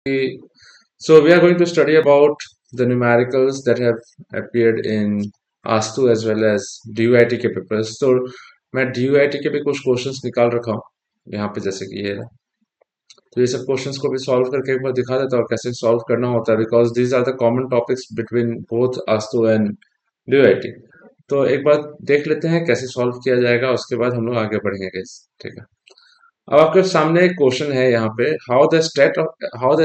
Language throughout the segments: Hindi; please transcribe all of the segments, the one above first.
So we are going to study about the numericals that have appeared in ASTU as well as DUIT के पेपर्स। तो मैं DUIT के भी कुछ क्वेश्चंस निकाल रखा हूँ यहाँ पे, जैसे कि ये है। तो ये सब क्वेश्चंस को भी सॉल्व करके एक बार दिखा देता हूँ कैसे सॉल्व करना होता है, because these are the common topics between both ASTU and DUIT। तो एक बार देख लेते हैं कैसे सॉल्व किया जाएगा, उसके बाद हम लोग आगे बढ़ेंगे guys। ठीक है, अब आपके सामने एक क्वेश्चन है यहाँ पे, how the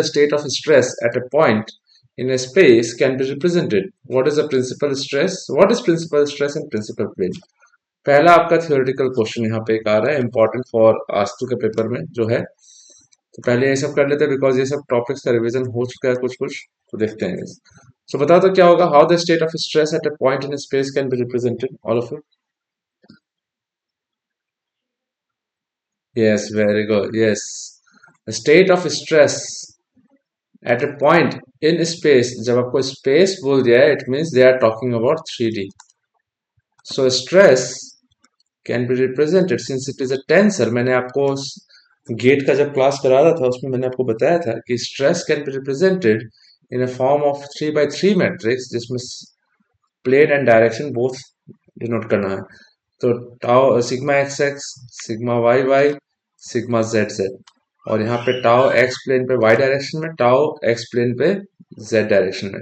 state of stress at a point in a space can be represented. What is the principal stress? What is principal stress and principal plane? पहला आपका थियोरेटिकल क्वेश्चन यहाँ पे एक आ रहा है, इंपॉर्टेंट फॉर आस्तु के पेपर में जो है। तो पहले ये सब कर लेते हैं बिकॉज ये सब टॉपिक्स का रिवीजन हो चुका है कुछ कुछ। तो देखते हैं सो बताओ तो क्या होगा, how the state of stress at a point in space can be represented, all of you. Yes, very good, yes. State of stress at a point in space, जब आपको स्पेस बोल दिया है it means they are talking about 3D। So stress can be represented since it is a tensor. मैंने आपको गेट का जब क्लास करा रहा था उसमें मैंने आपको बताया था कि stress can be represented in a form of 3 by 3 matrix, जिसमें plane and direction both denote करना है। तो tau sigma x x, sigma y y, sigma z z, और यहाँ पे टाउ एक्स प्लेन पे वाई डायरेक्शन में, टाउ एक्स प्लेन पे जेड डायरेक्शन में।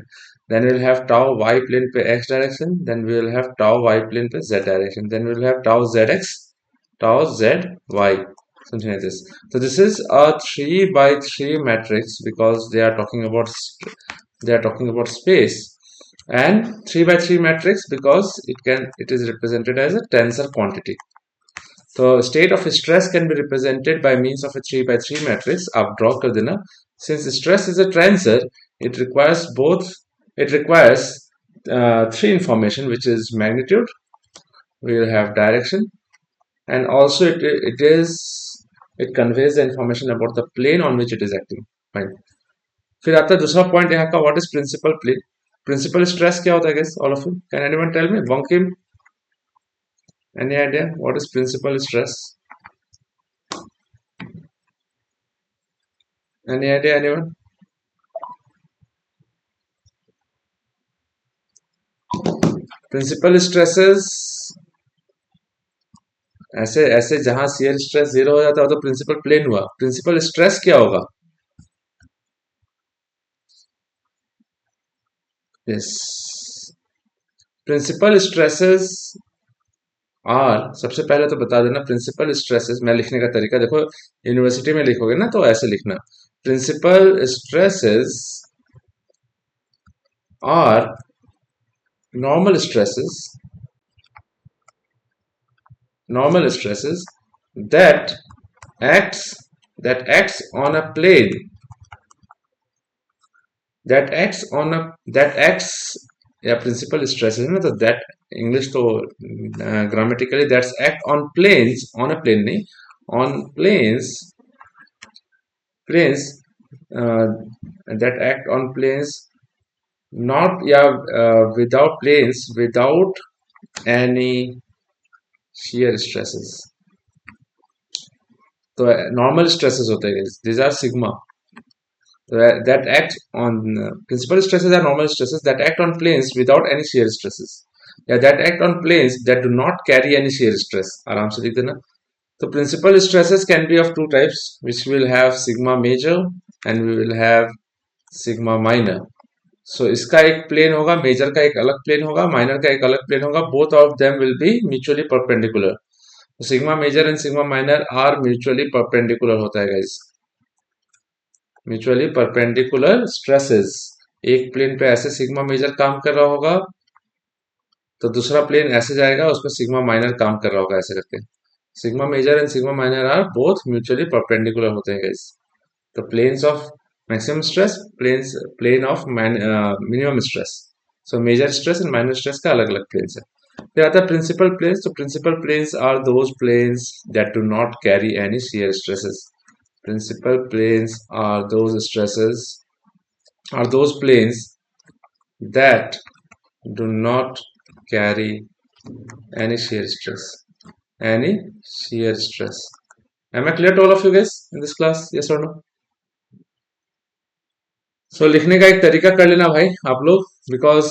Then we will have tau y plane पे x direction, then we will have tau y plane पे z direction, then we will have tau Z X, tau Z Y, something like this. So this is a 3 by 3 matrix because they are talking about space, and 3 by 3 matrix because it is represented as a tensor quantity. So state of stress can be represented by means of a 3 by 3 matrix. आप draw कर देना. Since stress is a tensor, it requires both. It requires three information, which is magnitude. We will have direction, and also it conveys the information about the plane on which it is acting. Fine. फिर आता है दूसरा पॉइंट यहाँ का, what is principal plane. Principal stress क्या होता है guys, all of you can anyone tell me, Bankim, any idea what is principal stress, any idea anyone. Principal stresses ऐसे ऐसे जहां शियर स्ट्रेस 0 हो जाता है तो प्रिंसिपल प्लेन हुआ। प्रिंसिपल स्ट्रेस क्या होगा, यस, प्रिंसिपल स्ट्रेसेस आर, सबसे पहले तो बता देना प्रिंसिपल स्ट्रेसेस, मैं लिखने का तरीका देखो, यूनिवर्सिटी में लिखोगे ना तो ऐसे लिखना, principal stresses are normal stresses normal stresses that acts acts on a plane, that acts, या प्रिंसिपल स्ट्रेस है ना, तो दैट इंग्लिश तो grammatically that's act on planes, on a plane नहीं, on planes, planes that act on planes, not या without planes, without any shear stresses। तो नॉर्मल स्ट्रेसेस होते हैं, these are sigma, that act on principal stresses are normal stresses that act on planes without any shear stresses, या that act on planes that do not carry any shear stress। आराम से लिख देना। तो principal stresses can be of two types, which will have sigma major and we will have sigma minor। सो इसका एक प्लेन होगा, मेजर का एक अलग प्लेन होगा, माइनर का एक अलग प्लेन होगा, both of them will be mutually perpendicular. Sigma major and sigma minor are mutually perpendicular होता है गाइस, म्यूचुअली परपेंडिकुलर स्ट्रेसेस। एक प्लेन पे ऐसे सिग्मा मेजर काम कर रहा होगा तो दूसरा प्लेन ऐसे जाएगा, उसमें सिग्मा माइनर काम कर रहा होगा, ऐसे करके। Sigma major and sigma minor are both mutually perpendicular होते हैं गाइस। तो planes of maximum stress, plane of minimum stress. So major stress and minor stress का अलग अलग प्लेन्स है। फिर आता है प्रिंसिपल प्लेन्स। तो principal planes are those planes that do not carry any shear stresses. Principal planes are those planes that do not carry any shear stress. Any shear stress. Am I clear to all of you guys in this class? Yes or no? सो लिखने का एक तरीका कर लेना भाई आप लोग, बिकॉज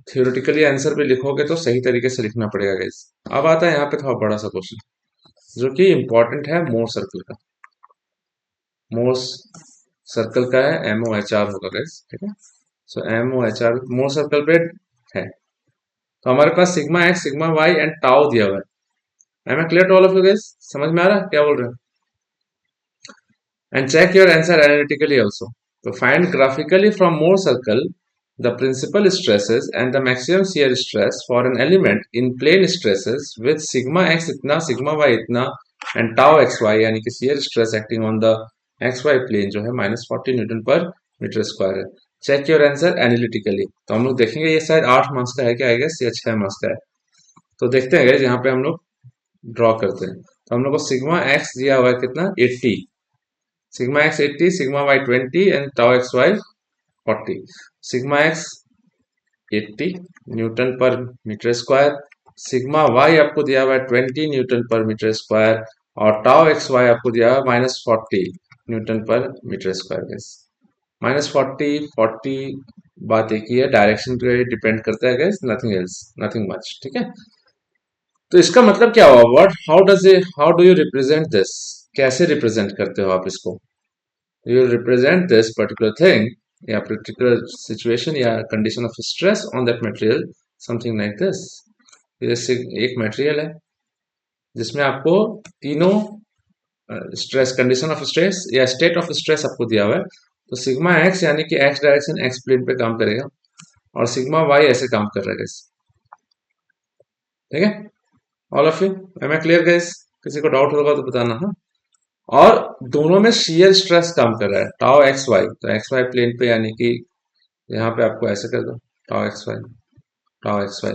थियोरेटिकली आंसर पे लिखोगे तो सही तरीके से लिखना पड़ेगा गाइस। अब आता है यहाँ पे थोड़ा बड़ा सा क्वेश्चन जो कि इंपॉर्टेंट है मोर सर्कल का। मोर सर्कल का है, MOHR होगा गाइस, ठीक है। सो MOHR मोर सर्कल पे है, तो हमारे पास sigma x sigma y and tau दिया हुआ है। Am I clear to all of you guys? समझ में आ रहा है क्या बोल रहे हैं? And check your answer analytically also. So find graphically from Mohr circle the principal stresses and the maximum shear stress for an element in plane stresses with sigma x इतना sigma y इतना and tau xy यानी कि shear stress acting on the xy plane जो है -40 न्यूटन पर मीटर स्क्वायर है। Check your answer analytically. तो हम लोग देखेंगे ये शायद 8 मार्क्स का है क्या, आई गेस या 6 मार्क्स का है। तो देखते हैं यहाँ पे हम लोग ड्रॉ करते हैं। तो हम लोग को सिग्मा एक्स दिया हुआ है कितना 80, sigma x 80, sigma y 20 and tau xy 40। sigma x 80 newton पर मीटर स्क्वायर, सिग्मा y आपको दिया हुआ है 20 न्यूटन पर मीटर स्क्वायर और टाउ xy आपको दिया हुआ है -40 न्यूटन पर मीटर स्क्वायर। गैस -40 बात एक ही है, डायरेक्शन पे डिपेंड करता है gas, nothing else, nothing much, ठीक है। तो इसका मतलब क्या हुआ, what how do you represent this, कैसे रिप्रेजेंट करते हो आप इसको? You will represent this particular thing या particular situation या condition of stress on that material something like this। जैसे एक मटेरियल है जिसमें आपको तीनों स्ट्रेस, कंडीशन ऑफ स्ट्रेस या स्टेट ऑफ स्ट्रेस आपको दिया हुआ है। तो सिग्मा एक्स यानी कि एक्स डायरेक्शन एक्स प्लेन पे काम करेगा और सिग्मा वाई ऐसे काम कर रहा है, ठीक है। All of you am I clear guys? किसी को डाउट होगा तो बताना। हाँ, और दोनों में शियर स्ट्रेस काम कर रहा है टाउ एक्स वाई, तो एक्स वाई प्लेन पे यानी कि यहाँ पे आपको ऐसे कर दो tau x y, tau x y,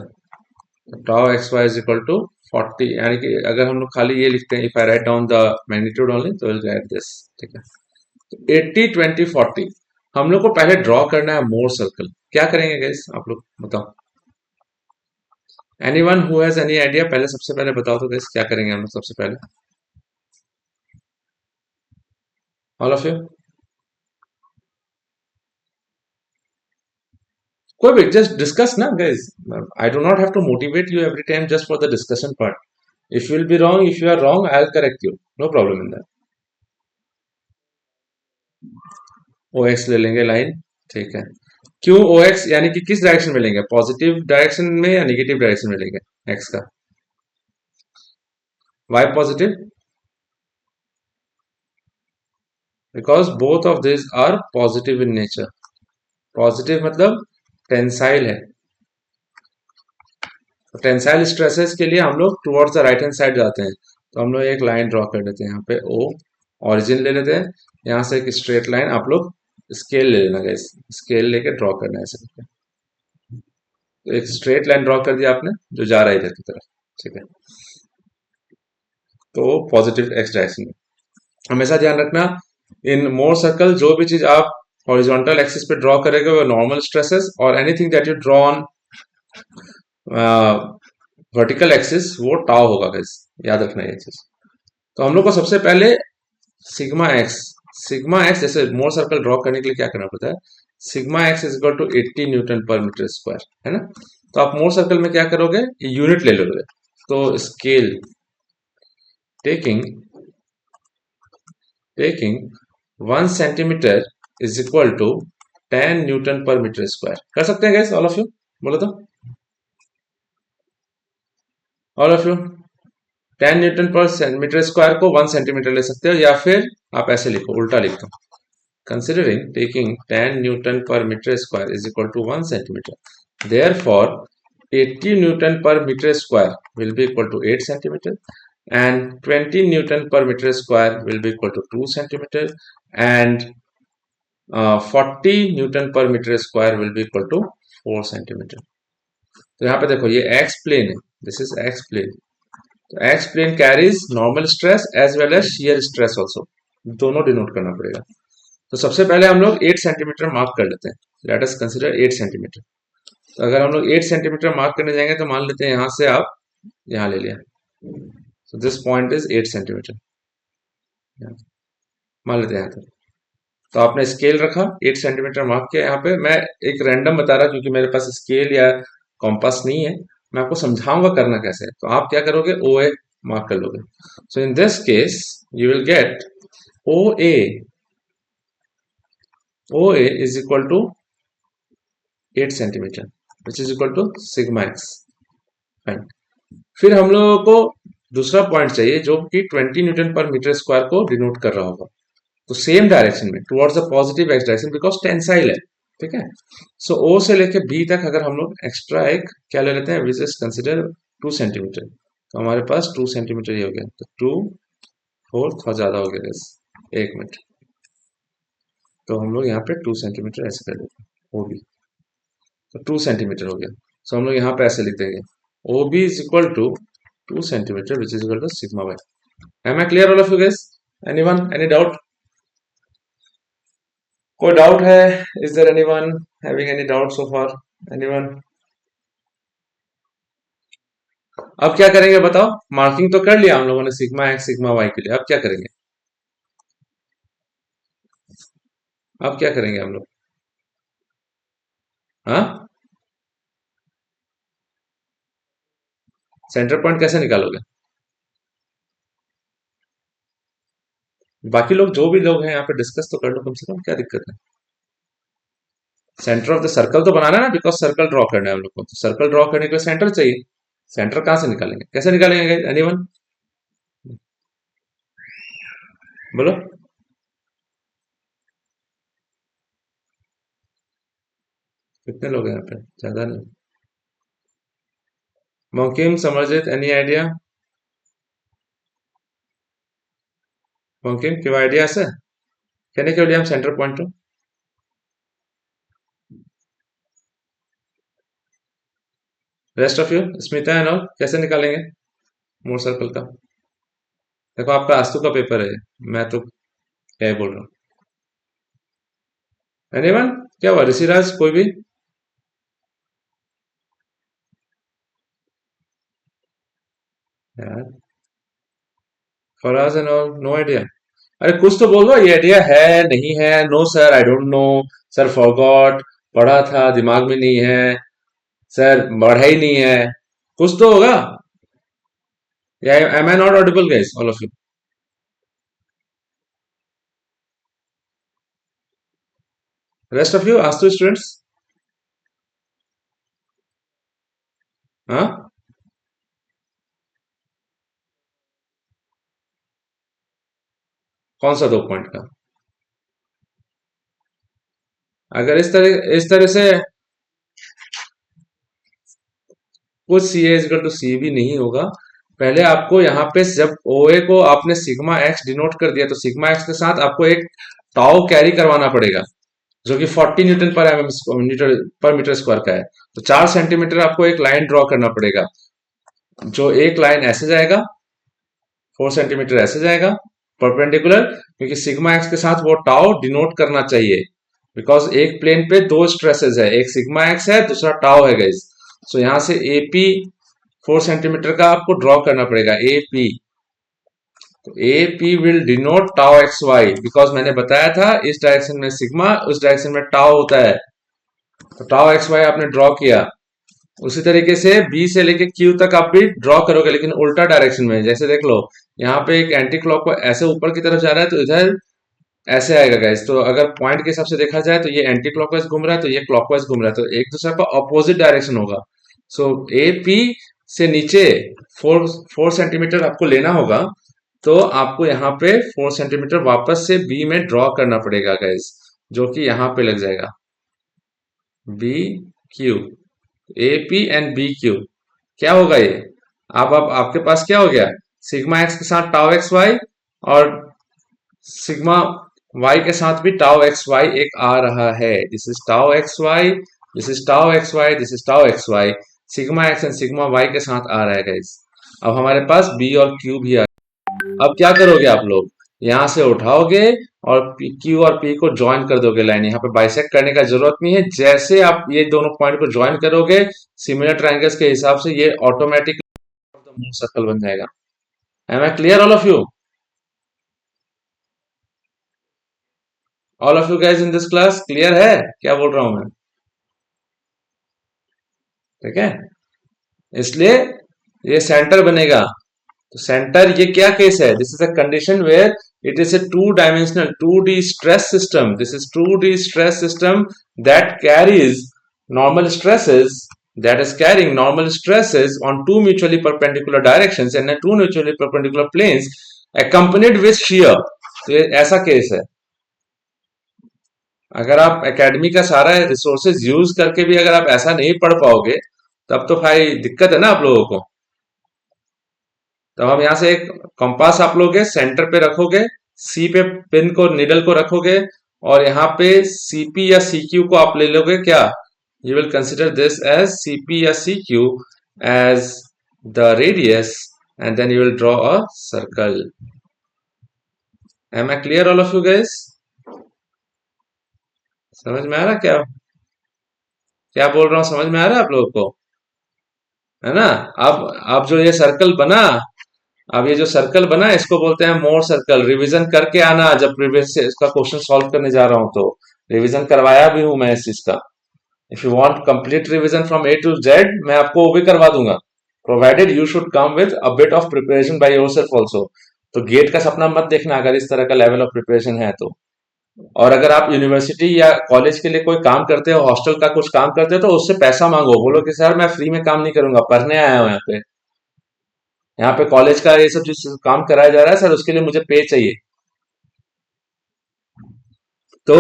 tau x y is equal to 40, यानी कि अगर हम लोग खाली ये लिखते हैं if I write down the magnitude only तो विल गेट दिस, ठीक है। तो 80 20 40 हम लोग को पहले ड्रॉ करना है मोर सर्कल। क्या करेंगे गाइस आप लोग बताओ? Anyone who has any idea? पहले सबसे पहले बताओ तो गाइस क्या करेंगे हम लोग सबसे पहले, ऑल ऑफ यू? कोई भी जस्ट डिस्कस ना guys, I do not have to motivate you every time just for the discussion part. If you will be wrong, if you are wrong I will correct you, no problem in that. O x ले लेंगे लाइन, ठीक है। क्यों ओ एक्स, यानी कि किस डायरेक्शन में लेंगे, पॉजिटिव डायरेक्शन में या निगेटिव डायरेक्शन में लेंगे एक्स का? Y positive? Because both of this are positive in nature. Positive मतलब टेंसाइल है, तो टेंसाइल स्ट्रेसेस के लिए हम लोग towards the right hand side जाते हैं। तो हम लोग एक लाइन ड्रॉ कर लेते हैं यहाँ पे, ओ ऑरिजिन ले लेते हैं, यहाँ से एक स्ट्रेट लाइन आप लोग स्केल ले लेना गाइस, स्केल लेके ड्रॉ करना है ऐसे करके। तो एक स्ट्रेट लाइन ड्रॉ कर दिया आपने जो जा रहा है इधर की तरफ, ठीक है। तो पॉजिटिव एक्स डायरेक्शन में हमेशा ध्यान रखना, इन मोर सर्कल जो भी चीज आप हॉरिजॉन्टल एक्सिस पे ड्रॉ करेंगे वो नॉर्मल स्ट्रेसेस, और anything that you draw on vertical axis वो टाउ होगा गाइस, याद रखना ये चीज। तो हम लोग को सबसे पहले सिग्मा एक्स, सिग्मा एक्स जैसे मोर सर्कल ड्रॉ करने के लिए क्या करना पड़ता है, sigma x is equal to 80 newton पर मीटर स्क्वायर, है ना। तो आप मोर सर्कल में क्या करोगे, यूनिट ले लोगे। तो scale taking taking 1 centimetre is equal to 10 newton पर मीटर स्क्वायर। कर सकते हैं गैस ऑल ऑफ यू? बोलो तो ऑल ऑफ यू। 10 न्यूटन पर मीटर स्क्वायर को 1 सेंटीमीटर ले सकते हो, या फिर आप ऐसे लिखो, उल्टा लिख दो, considering taking 10 Newton per meter square is equal to 1 centimeter. Therefore, 80 Newton per meter square will be equal to 8 centimeter and 20 Newton per meter square will be equal to 2 centimeter and 40 Newton per meter square will be equal to 4 centimeter. तो यहाँ पे देखो ये x plane है, this is x plane। तो x plane carries normal stress as well as shear stress also, दोनों डिनोट करना पड़ेगा। तो सबसे पहले हम लोग 8 सेंटीमीटर मार्क कर लेते हैं, लेट अस कंसीडर 8 सेंटीमीटर। तो अगर हम लोग 8 सेंटीमीटर मार्क करने जाएंगे तो मान लेते हैं यहाँ से आप यहाँ ले लिया, so this point is 8 centimetre, मान लेते हैं यहाँ तक। तो आपने स्केल रखा 8 सेंटीमीटर मार्क किया। यहाँ पे मैं एक रैंडम बता रहा क्योंकि मेरे पास स्केल या कॉम्पास नहीं है, मैं आपको समझाऊंगा करना कैसे है। तो आप क्या करोगे, ओ ए मार्क कर लोगे। So in this case you will get O A is equal to 8 centimetre which is equal to sigma x. Fine. फिर हम लोगों को दूसरा पॉइंट चाहिए जो कि 20 न्यूटन पर मीटर स्क्वायर को डिनोट कर रहा होगा। तो सेम डायरेक्शन में towards the positive x direction because tensile है। ठीक है। सो ओ से लेके बी तक अगर हम लोग एक्स्ट्रा एक क्या ले लेते हैं, विच इज कंसिडर 2 सेंटीमीटर। तो हमारे पास 2 सेंटीमीटर ही हो गया। तो 2/4 थोड़ा ज्यादा हो गया। एक मिनट। तो हम लोग यहाँ पे 2 सेंटीमीटर ऐसे कर देते हैं, ओ बी। तो 2 सेंटीमीटर हो गया। सो हम लोग यहाँ पे ऐसे लिख देंगे, O B is equal to 2 centimetre which is equal to sigma y. Am I clear all of you guys? Anyone, any doubt? कोई डाउट है? Is there anyone having any doubt so far? Anyone? अब क्या करेंगे बताओ? मार्किंग तो कर लिया हम लोगों ने सिग्मा एक्स सिग्मा वाई के लिए। अब क्या करेंगे? अब क्या करेंगे हम लोग? हाँ, सेंटर पॉइंट कैसे निकालोगे? बाकी लोग जो भी लोग हैं यहाँ पे डिस्कस तो कर लो कम से कम, क्या दिक्कत है? सेंटर ऑफ द सर्कल तो बनाना है ना, बिकॉज सर्कल ड्रॉ करना है हम लोग को। तो सर्कल ड्रॉ करने के लिए सेंटर चाहिए। सेंटर कहाँ से निकालेंगे, कैसे निकालेंगे? एनीवन बोलो। कितने लोग हैं यहाँ पे? ज्यादा नहीं। Mokim, Samarjit, any idea? মোকিম কিবা আইডিয়া আছে কেনেকে উলিয়াম সেন্টার পয়েন্টটো? Rest of you, Smita and all, कैसे निकालेंगे मोर सर्कल का? देखो आपका आस्तु का पेपर है, मैं तो क्या ही बोल रहा हूँ। एनीवन? क्या हुआ ऋषिराज, कोई भी? यार, Faraz and all, no idea? अरे कुछ तो बोलो, ये आइडिया है नहीं है? No sir, I don't know sir, forgot, पढ़ा था दिमाग में नहीं है सर, पढ़ा ही नहीं है। कुछ तो होगा। या am I not audible guys, all of you? Rest of you आस्तु स्टूडेंट्स? हाँ, कौन सा 2 पॉइंट का? अगर इस तरह से कुछ सी ए इजकल टू सी भी नहीं होगा। पहले आपको यहाँ पे जब ओ ए को आपने सिग्मा एक्स डिनोट कर दिया, तो सिग्मा एक्स के साथ आपको एक टाउ कैरी करवाना पड़ेगा जो कि 40 न्यूटन पर एम मीटर पर मीटर स्क्वायर का है। तो 4 सेंटीमीटर आपको एक लाइन ड्रॉ करना पड़ेगा। जो एक लाइन ऐसे जाएगा, 4 सेंटीमीटर ऐसे जाएगा परपेंडिकुलर, क्योंकि सिग्मा एक्स के साथ वो टाउ डिनोट करना चाहिए। बिकॉज एक प्लेन पे दो स्ट्रेसेस है, एक सिग्मा एक्स है, दूसरा टाउ है गाइस। सो यहां से एपी 4 सेंटीमीटर का आपको ड्रॉ करना पड़ेगा, ए पी। तो A P will denote tau x y, because मैंने बताया था इस डायरेक्शन में सिग्मा, उस डायरेक्शन में टाउ होता है। तो टाउ एक्स वाई आपने ड्रॉ किया। उसी तरीके से बी से लेके क्यू तक आप भी ड्रॉ करोगे, लेकिन उल्टा डायरेक्शन में। जैसे देख लो, यहाँ पे एक एंटी क्लॉक ऐसे ऊपर की तरफ जा रहा है, तो इधर ऐसे आएगा गाइस। तो अगर पॉइंट के हिसाब से देखा जाए तो ये एंटी क्लॉकवाइज घूम रहा है, तो ये क्लॉकवाइज घूम रहा है, तो एक दूसरे का अपोजिट डायरेक्शन होगा। सो ए पी से नीचे 4 सेंटीमीटर आपको लेना होगा। तो आपको यहाँ पे 4 सेंटीमीटर वापस से बी में ड्रॉ करना पड़ेगा गाइस, जो कि यहाँ पे लग जाएगा B Q, A P and B Q. क्या होगा ये? अब आपके पास क्या हो गया, सिग्मा एक्स के साथ टाउ एक्स वाई, और सिग्मा वाई के साथ भी टाउ एक्स वाई एक आ रहा है। This is tau x y, this is tau x y, this is tau x y. Sigma x and sigma y के साथ आ रहा है गाइस। अब हमारे पास बी और क्यू भी आ। अब क्या करोगे आप लोग, यहां से उठाओगे और क्यू और पी को ज्वाइन कर दोगे लाइन। यहाँ पे बाइसेक्ट करने का जरूरत नहीं है। जैसे आप ये दोनों पॉइंट को ज्वाइन करोगे सिमिलर ट्रायंगल्स के हिसाब से, ये ऑटोमेटिक सर्कल बन जाएगा। Am I clear all of you? All of you guys in this class clear है क्या बोल रहा हूं मैं? ठीक है, इसलिए ये सेंटर बनेगा। तो सेंटर ये क्या केस है? This is a condition where it is a two-dimensional 2D stress system. This is 2D stress system that carries normal stresses, that is carrying normal stresses on two mutually perpendicular directions and two mutually perpendicular planes accompanied with shear. तो ये ऐसा केस है। अगर आप एकेडमी का सारा रिसोर्सेज यूज करके भी अगर आप ऐसा नहीं पढ़ पाओगे तब तो भाई दिक्कत है ना आप लोगों को। तो हम यहाँ से एक कंपास आप लोगे सेंटर पे रखोगे, सी पे पिन को निडल को रखोगे और यहाँ पे सीपी या सीक्यू को आप ले लोगे क्या? You will consider this as CP या CQ as the radius and then you will draw a circle. Am I clear all of you guys? समझ में आ रहा क्या क्या बोल रहा हूँ? समझ में आ रहा है आप लोगों को? है ना? अब जो ये सर्कल बना, अब ये जो सर्कल बना इसको बोलते हैं मोर सर्कल। रिवीजन करके आना जब प्रीवियस से इसका क्वेश्चन सॉल्व करने जा रहा हूं तो रिवीजन करवाया भी हूं मैं इस चीज का। If you want complete revision from A to Z मैं आपको वो भी करवा दूंगा, provided you should come with a bit of preparation by yourself also. तो गेट का सपना मत देखना अगर इस तरह का लेवल ऑफ प्रिपरेशन है तो। और अगर आप यूनिवर्सिटी या कॉलेज के लिए कोई काम करते हो, हॉस्टल का कुछ काम करते हो तो उससे पैसा मांगो, बोलो कि सर मैं फ्री में काम नहीं करूंगा, पढ़ने आया हूं यहाँ पे, यहाँ पे कॉलेज का ये सब जिस काम कराया जा रहा है सर उसके लिए मुझे पे चाहिए। तो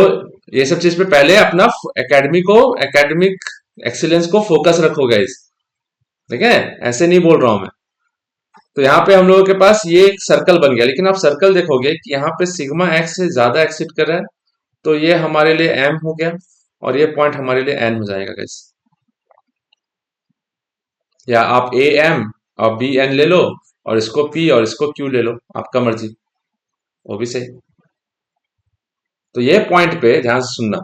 ये सब चीज पे पहले अपना एकेडमी को, एकेडमिक एक्सीलेंस को फोकस रखो गाइस, ठीक है? ऐसे नहीं बोल रहा हूं मैं। तो यहाँ पे हम लोगों के पास ये एक सर्कल बन गया, लेकिन आप सर्कल देखोगे कि यहाँ पे सिग्मा एक्स से ज्यादा एक्सिट कर रहा है, तो ये हमारे लिए एम हो गया और ये पॉइंट हमारे लिए एन हो जाएगा गाइस। या आप ए एम और बी एन ले लो और इसको पी और इसको क्यू ले लो, आपका मर्जी, वो भी सही। तो ये पॉइंट पे ध्यान से सुनना।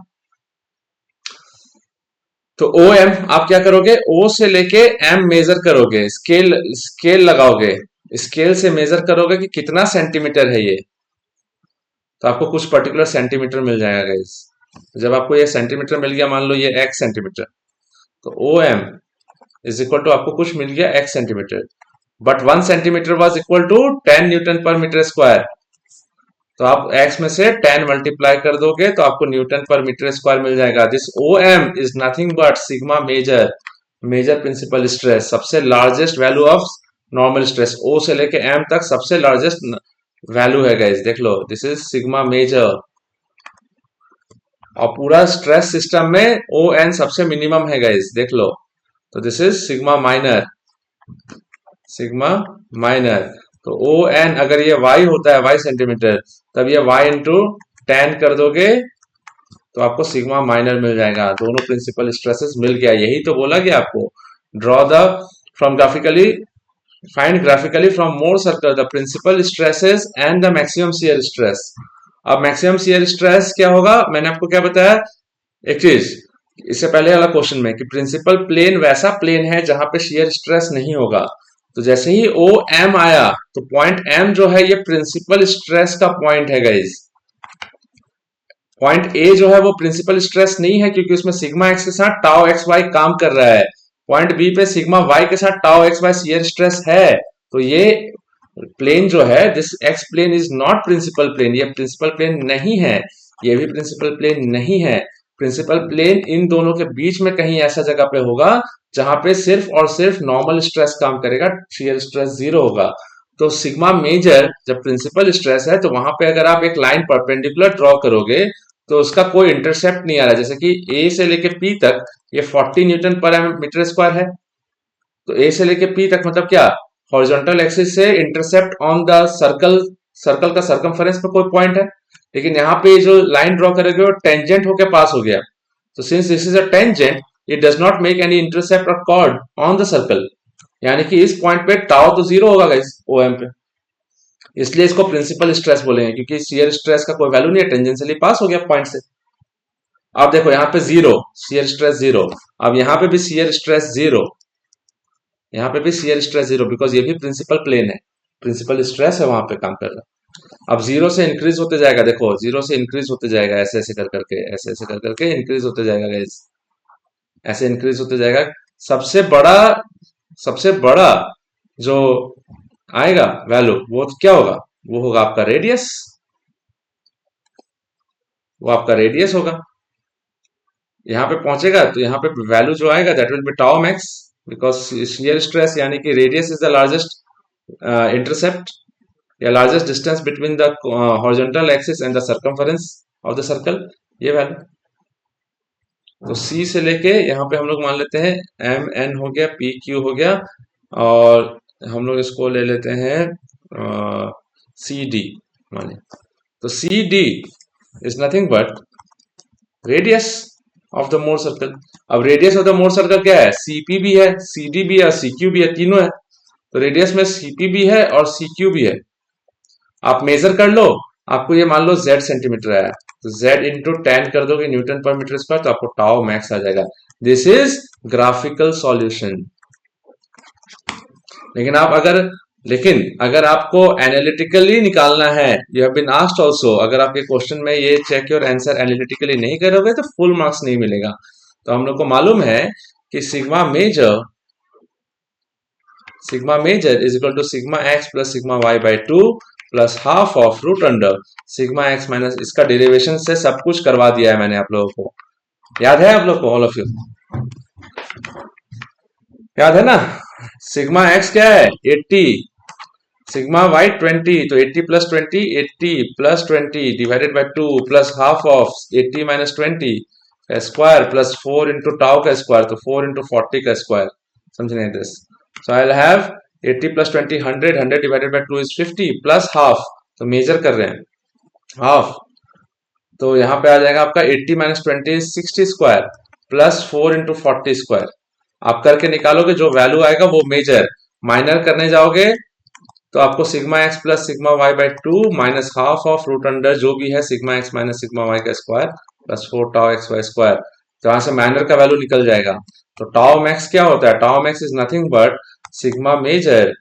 तो ओ एम आप क्या करोगे? ओ से लेके एम मेजर करोगे, स्केल स्केल लगाओगे, स्केल से मेजर करोगे कि कितना सेंटीमीटर है ये, तो आपको कुछ पर्टिकुलर सेंटीमीटर मिल जाएगा गाइस। जब आपको ये सेंटीमीटर मिल गया, मान लो ये एक्स सेंटीमीटर, तो O M is equal to आपको कुछ मिल गया x centimetre, but 1 centimetre was equal to 10 newton पर मीटर स्क्वायर। तो आप x में से 10 मल्टीप्लाई कर दोगे तो आपको न्यूटन पर मीटर स्क्वायर मिल जाएगा। This O M is nothing but sigma major, major principal stress, सबसे largest value of normal stress. O से लेके एम तक सबसे लार्जेस्ट वैल्यू है गाइस, देख लो, दिस इज सिग्मा मेजर। और पूरा स्ट्रेस सिस्टम में ओ एन सबसे मिनिमम है गाइस, देख लो। तो this is sigma minor, sigma minor. तो ओ एन अगर ये वाई होता है, वाई सेंटीमीटर, तब ये वाई इंटू 10 कर दोगे तो आपको सिग्मा माइनर मिल जाएगा। दोनों प्रिंसिपल स्ट्रेसेस मिल गया, यही तो बोला गया आपको। Draw the from graphically, find graphically from Mohr circle the principal stresses and the maximum shear stress. अब मैक्सिमम शियर स्ट्रेस क्या होगा? मैंने आपको क्या बताया एक चीज इससे पहले वाला क्वेश्चन में, कि प्रिंसिपल प्लेन वैसा प्लेन है जहां पे शियर स्ट्रेस नहीं होगा। तो जैसे ही ओ एम आया तो पॉइंट एम जो है ये प्रिंसिपल स्ट्रेस का पॉइंट है गाइज। पॉइंट ए जो है वो प्रिंसिपल स्ट्रेस नहीं है क्योंकि उसमें सिग्मा एक्स के साथ टाउ एक्स वाई काम कर रहा है। पॉइंट बी पे सिग्मा वाई के साथ tau x y shear stress है। तो ये प्लेन जो है, this x plane is not principal plane, ये प्रिंसिपल प्लेन नहीं है, ये भी प्रिंसिपल प्लेन नहीं है। प्रिंसिपल प्लेन इन दोनों के बीच में कहीं ऐसा जगह पे होगा जहां पे सिर्फ और सिर्फ नॉर्मल स्ट्रेस काम करेगा, शियर स्ट्रेस जीरो होगा। तो सिग्मा मेजर जब प्रिंसिपल स्ट्रेस है तो वहां पे अगर आप एक लाइन परपेंडिकुलर ड्रॉ करोगे तो उसका कोई इंटरसेप्ट नहीं आ रहा। जैसे कि ए से लेके पी तक ये 40 न्यूटन पर मीटर स्क्वायर है, तो ए से लेके पी तक मतलब क्या, हॉरिजॉन्टल एक्सिस से intercept on the circle, circle का सर्कमफरेंस पे कोई पॉइंट है। लेकिन यहाँ पे जो लाइन ड्रॉ करोगे वो टेंजेंट होके पास हो गया। तो since this is a tangent it does not make any intercept और कॉर्ड ऑन द सर्कल, यानी कि इस पॉइंट पे टाउ तो जीरो होगा गाइस ओ एम पे, इसलिए इसको प्रिंसिपल स्ट्रेस बोलेंगे क्योंकि शियर स्ट्रेस का कोई वैल्यू नहीं है, टेंजेंशियली पास हो गया पॉइंट से। अब देखो यहाँ पे जीरो, शियर स्ट्रेस जीरो। अब यहाँ पे भी शियर स्ट्रेस जीरो, यहाँ पे भी शियर स्ट्रेस जीरो, बिकॉज ये भी प्रिंसिपल प्लेन है, प्रिंसिपल स्ट्रेस है वहां पे काम कर रहा है। अब जीरो से इंक्रीज होते जाएगा, देखो जीरो से इंक्रीज होते जाएगा, ऐसे ऐसे कर करके, ऐसे ऐसे कर करके इंक्रीज होते जाएगा गाइस, ऐसे इंक्रीज होते जाएगा। सबसे बड़ा सबसे बड़ा जो आएगा वैल्यू वो क्या होगा, वो होगा आपका रेडियस, वो आपका रेडियस होगा। यहाँ पे पहुंचेगा तो यहाँ पे वैल्यू जो आएगा that will be tau max, because shear stress यानी कि radius is the largest intercept या largest distance between the horizontal axis and the circumference of the circle, ये वैल्यू। तो सी से लेके यहाँ पे हम लोग मान लेते हैं एम एन हो गया, पी क्यू हो गया, और हम लोग इसको ले लेते हैं सी डी माने। तो C D is nothing but radius of the Mohr circle. अब radius of the Mohr circle क्या है, सीपी भी है, सीडी भी है, सीक्यू भी है, तीनों है। तो रेडियस में सीपी भी है और सीक्यू भी है। आप मेजर कर लो, आपको ये मान लो जेड सेंटीमीटर आया, तो जेड इंटू 10 कर दोगे न्यूटन पर मीटर स्क्वायर, तो आपको टाउ मैक्स आ जाएगा। This is graphical solution. लेकिन आप अगर लेकिन अगर आपको एनालिटिकली निकालना है, you have been asked also, अगर आपके क्वेश्चन में ये चेक योर आंसर एनालिटिकली नहीं करोगे तो फुल मार्क्स नहीं मिलेगा। तो हम लोग को मालूम है कि sigma major is equal to sigma x plus sigma y by two plus half of root under sigma x minus, इसका डेरिवेशन से सब कुछ करवा दिया है मैंने आप लोगों को। याद है आप लोग को, ऑल ऑफ यू याद है ना? सिग्मा एक्स क्या है 80, सिग्मा वाई 20, तो 80 plus 20 80 plus 20 divided by 2 plus half of 80 minus 20 का स्क्वायर प्लस 4 इंटू टाउ का स्क्वायर, तो 4 इंटू 40 का स्क्वायर, समझ नहीं this. So I will have 80 plus 20 100, 100 divided by 2 is 50 plus half, तो मेजर कर रहे हैं हाफ, तो यहाँ पे आ जाएगा आपका 80 minus 20 60 square plus 4 into 40 square. आप करके निकालोगे जो वैल्यू आएगा वो मेजर, माइनर करने जाओगे तो आपको sigma x plus sigma y by two minus half of root under जो भी है sigma x minus sigma y का square plus 4 tau x y square, तो यहाँ से माइनर का वैल्यू निकल जाएगा। तो टाउ मैक्स क्या होता है, tau max is nothing but sigma major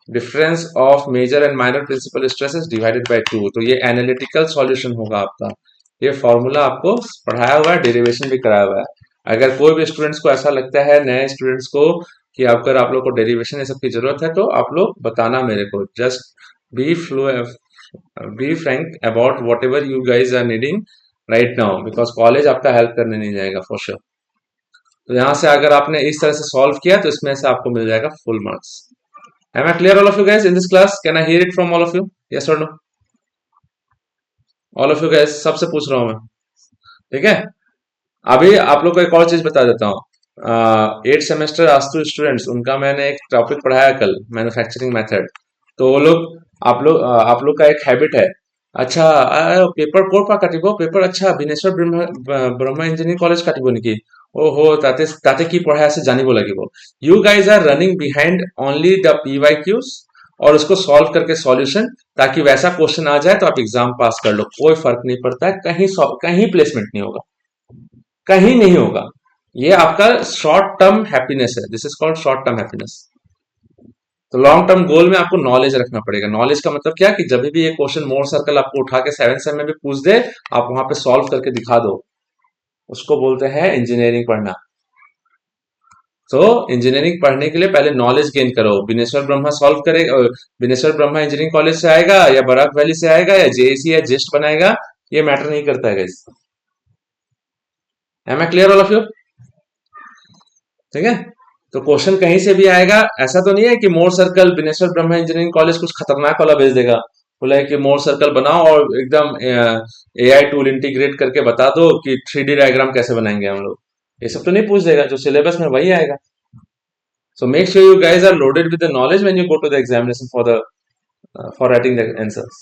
difference of major and minor principal stresses divided by two. तो ये एनालिटिकल सॉल्यूशन होगा आपका। ये फॉर्मूला आपको पढ़ाया हुआ है, डेरिवेशन भी कराया हुआ है। अगर कोई भी स्टूडेंट्स को ऐसा लगता है, नए स्टूडेंट्स को, कि अगर आप लोग को डेरिवेशन ये सब की जरूरत है, तो आप लोग बताना मेरे को। Just be flu be frank about whatever you guys are needing right now, because college आपका हेल्प करने नहीं जाएगा फॉर श्योर। तो यहाँ से अगर आपने इस तरह से सॉल्व किया तो इसमें से आपको मिल जाएगा full marks. Am I clear all of you guys in this class? Can I hear it from all of you? Yes or no? All of you guys, सबसे पूछ रहा हूं मैं, ठीक है? अभी आप लोग को एक और चीज बता देता हूँ। 8 सेमेस्टर आस्तु स्टूडेंट्स, उनका मैंने एक टॉपिक पढ़ाया कल, मैन्युफैक्चरिंग मेथड। तो वो लोग आप लोग का एक हैबिट है, अच्छा पेपर कोड पा काटिबो पेपर, अच्छा बिनेश्वर ब्रह्मा इंजीनियरिंग कॉलेज काटिबो निकी, ओहो ताते की पढ़ाई আছে জানিব লাগিব। You guys are running behind only the PYQs और उसको सॉल्व करके सॉल्यूशन, ताकि वैसा क्वेश्चन आ जाए तो आप एग्जाम पास कर लो, कोई फर्क नहीं पड़ता है, कहीं प्लेसमेंट नहीं होगा, कहीं नहीं होगा। ये आपका शॉर्ट टर्म हैप्पीनेस है, this is called short term happiness. तो लॉन्ग टर्म गोल में आपको नॉलेज रखना पड़ेगा। नॉलेज का मतलब क्या, कि जब भी ये क्वेश्चन मोर सर्कल आपको उठा के 7 सेम में भी पूछ दे, आप वहां पे सॉल्व करके दिखा दो, उसको बोलते हैं इंजीनियरिंग पढ़ना। तो इंजीनियरिंग पढ़ने के लिए पहले नॉलेज गेन करो। बिनेश्वर ब्रह्मा सॉल्व करेगा, बिनेश्वर ब्रह्मा इंजीनियरिंग कॉलेज से आएगा या बराक वैली से आएगा या जेएसी या जेस्ट बनाएगा, ये मैटर नहीं करता है guys. Am I clear all of you? ठीक है, तो क्वेश्चन कहीं से भी आएगा, ऐसा तो नहीं है कि Mohr circle Bineswar Brahma engineering College कुछ खतरनाक वाला भेज देगा, बोला है कि मोर सर्कल बनाओ और एकदम एआई टूल इंटीग्रेट करके बता दो कि 3D डायग्राम कैसे बनाएंगे हम लोग, ये सब तो नहीं पूछ देगा। जो सिलेबस में वही आएगा। So make sure you guys are loaded with the knowledge when you go to the examination for writing the answers.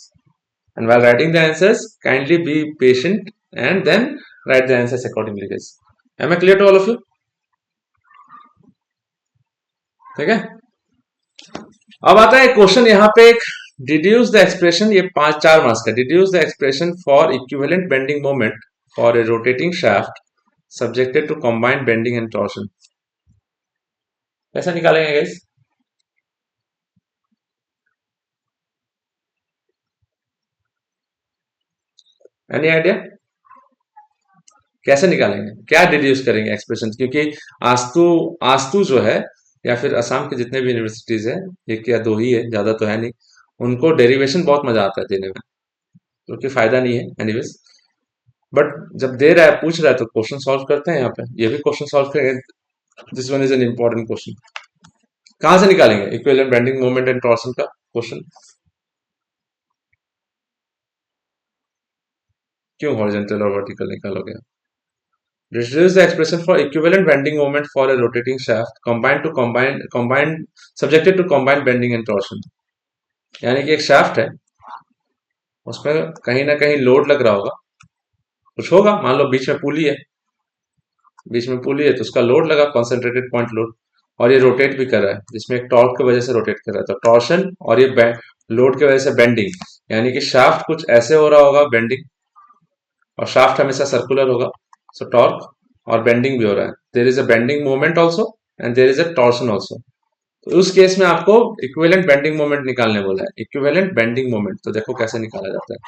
And while writing the answers, kindly be patient and then write the answers accordingly, guys. Am I clear to all of you? ठीक है, अब आता है क्वेश्चन यहाँ पे एक, डिड्यूस द एक्सप्रेशन, ये 4 मार्क्स का, deduce the expression for equivalent bending moment for a rotating shaft subjected to combined bending and torsion. कैसा निकालेंगे गाइस? एनी आइडिया कैसे निकालेंगे, क्या डिड्यूस करेंगे एक्सप्रेशन, क्योंकि आस्तु आस्तु जो है या फिर असम के जितने भी यूनिवर्सिटीज है, एक या दो ही है, ज्यादा तो है नहीं, उनको डेरिवेशन बहुत मजा आता है देने में, क्योंकि फायदा नहीं है एनीवेज। बट जब दे रहा है पूछ रहा है तो क्वेश्चन सॉल्व करते हैं, यहाँ पे ये भी क्वेश्चन सॉल्व करेंगे। This one is an important question. कहां से निकालेंगे equivalent bending moment and torsion का क्वेश्चन? क्यों हॉरिजॉन्टल और वर्टिकल निकालोगे? This is the expression for equivalent bending moment for a rotating shaft combined subjected to combined bending and torsion। यानी कि एक शाफ्ट है, उसमें कहीं ना कहीं लोड लग रहा होगा, कुछ होगा, मान लो बीच में पुली है, बीच में पुली है तो उसका लोड लगा, कॉन्सेंट्रेटेड पॉइंट लोड, और ये रोटेट भी कर रहा है, जिसमें एक टॉर्क की वजह से रोटेट कर रहा है, तो टॉर्शन और ये लोड की वजह से बेंडिंग, यानी कि शाफ्ट कुछ ऐसे हो रहा होगा बेंडिंग, और शाफ्ट हमेशा सर्कुलर होगा, सो टॉर्क और बेंडिंग भी हो रहा है, there is a bending moment also and there is a torsion also. तो उस केस में आपको इक्विवेलेंट बेंडिंग मोमेंट निकालने बोला है, इक्विवेलेंट बेंडिंग मोमेंट, तो देखो कैसे निकाला जाता है।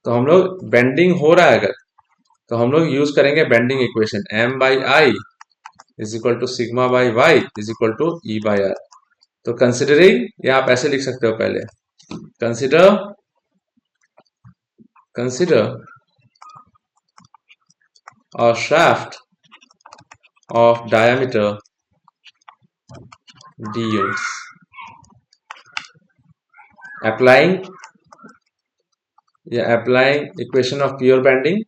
तो हम लोग बेंडिंग हो रहा है अगर, तो हम लोग यूज करेंगे bending equation, M by I is equal to sigma by y is equal to E by R. तो कंसिडरिंग, ये आप ऐसे लिख सकते हो पहले, consider consider a shaft of diameter d units, applying equation of pure bending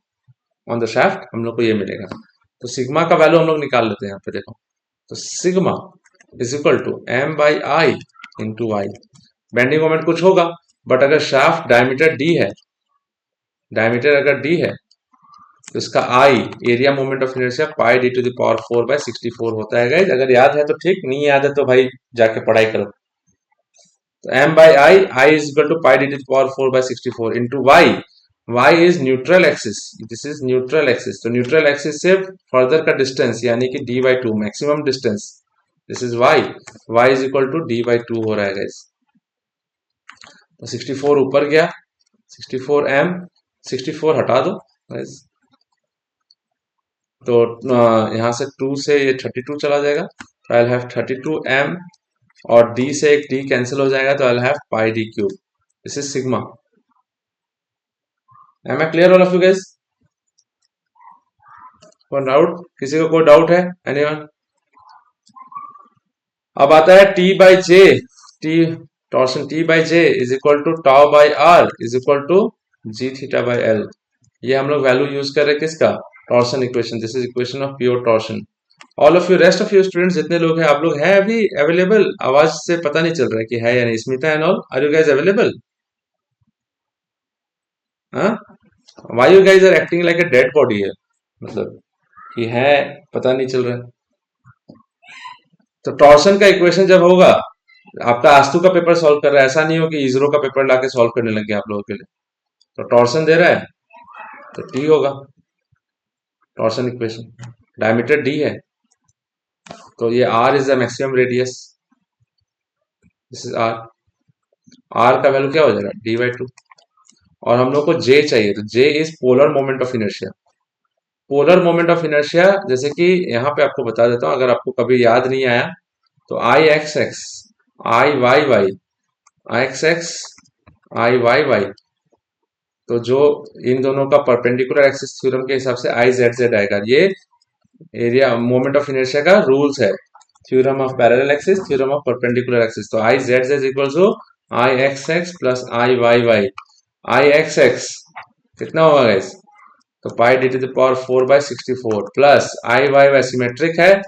on the shaft, हम लोग को ये मिलेगा। तो सिग्मा का वैल्यू हम लोग निकाल लेते हैं यहाँ पे, देखो, तो sigma is equal to M by I into I, bending moment कुछ होगा, बट अगर शाफ्ट डायमीटर डी है, डायमीटर अगर डी है, तो इसका I area moment of inertia pi D to the power 4/64 होता है गाइस। अगर याद है तो ठीक, नहीं याद है तो भाई जाके पढ़ाई करो। तो m by I is equal to pi d to the power 4/64 into y is neutral axis, this is neutral axis, तो न्यूट्रल एक्सिस से फर्दर का डिस्टेंस यानी कि d/2 maximum distance, this is y is equal to d/2 हो रहा है गाइस। तो 64 ऊपर गया, 64m, 64 हटा दो गाइस, तो यहाँ से 2 से ये 32 चला जाएगा, तो आई विल हैव 32m, और d से एक d कैंसिल हो जाएगा, तो I will have pi d cube, this is sigma. Am I clear all of you guys? कोई डाउट, किसी को कोई डाउट है एनीवन? अब आता है t by J, T torsion t by J is equal to tau by R is equal to G theta by L. ये हम लोग वैल्यू यूज कर रहे हैं किसका? Torsion equation, this is equation of pure torsion. All of you, rest of you students जितने लोग हैं, आप लोग हैं अभी अवेलेबल? आवाज से पता नहीं चल रहा है कि है या नहीं। Smita and all, are you guys available? हाँ, why you guys are acting like a dead body है, मतलब कि है, पता नहीं चल रहा है। तो टॉर्शन का इक्वेशन जब होगा, आपका आस्तु का पेपर सॉल्व कर रहा है, ऐसा नहीं हो कि इजरो का पेपर लाके सॉल्व करने लग गया आप लोगों के लिए। तो टॉर्शन दे रहा है तो टी होगा, टॉर्शन इक्वेशन, डायमीटर डी है, तो ये R is the maximum radius, this is R, R का वैल्यू क्या हो जाएगा? d/2, और हम लोग को जे चाहिए, तो J is polar moment of inertia. Polar moment of inertia, जैसे कि यहाँ पे आपको बता देता हूँ, अगर आपको कभी याद नहीं आया तो आई x x, I y y, I x x, I y Y, तो जो इन दोनों का परपेंडिकुलर एक्सिस थ्योरम के हिसाब से आई जेड जेड आएगा। ये एरिया मोमेंट ऑफ इनर्शिया का रूल्स है, theorem of parallel axis, theorem of perpendicular axis. तो I Z z equals to I x x plus I y y. I x x कितना होगा गाइस? तो pi D to the power 4/64 plus I y y symmetric है,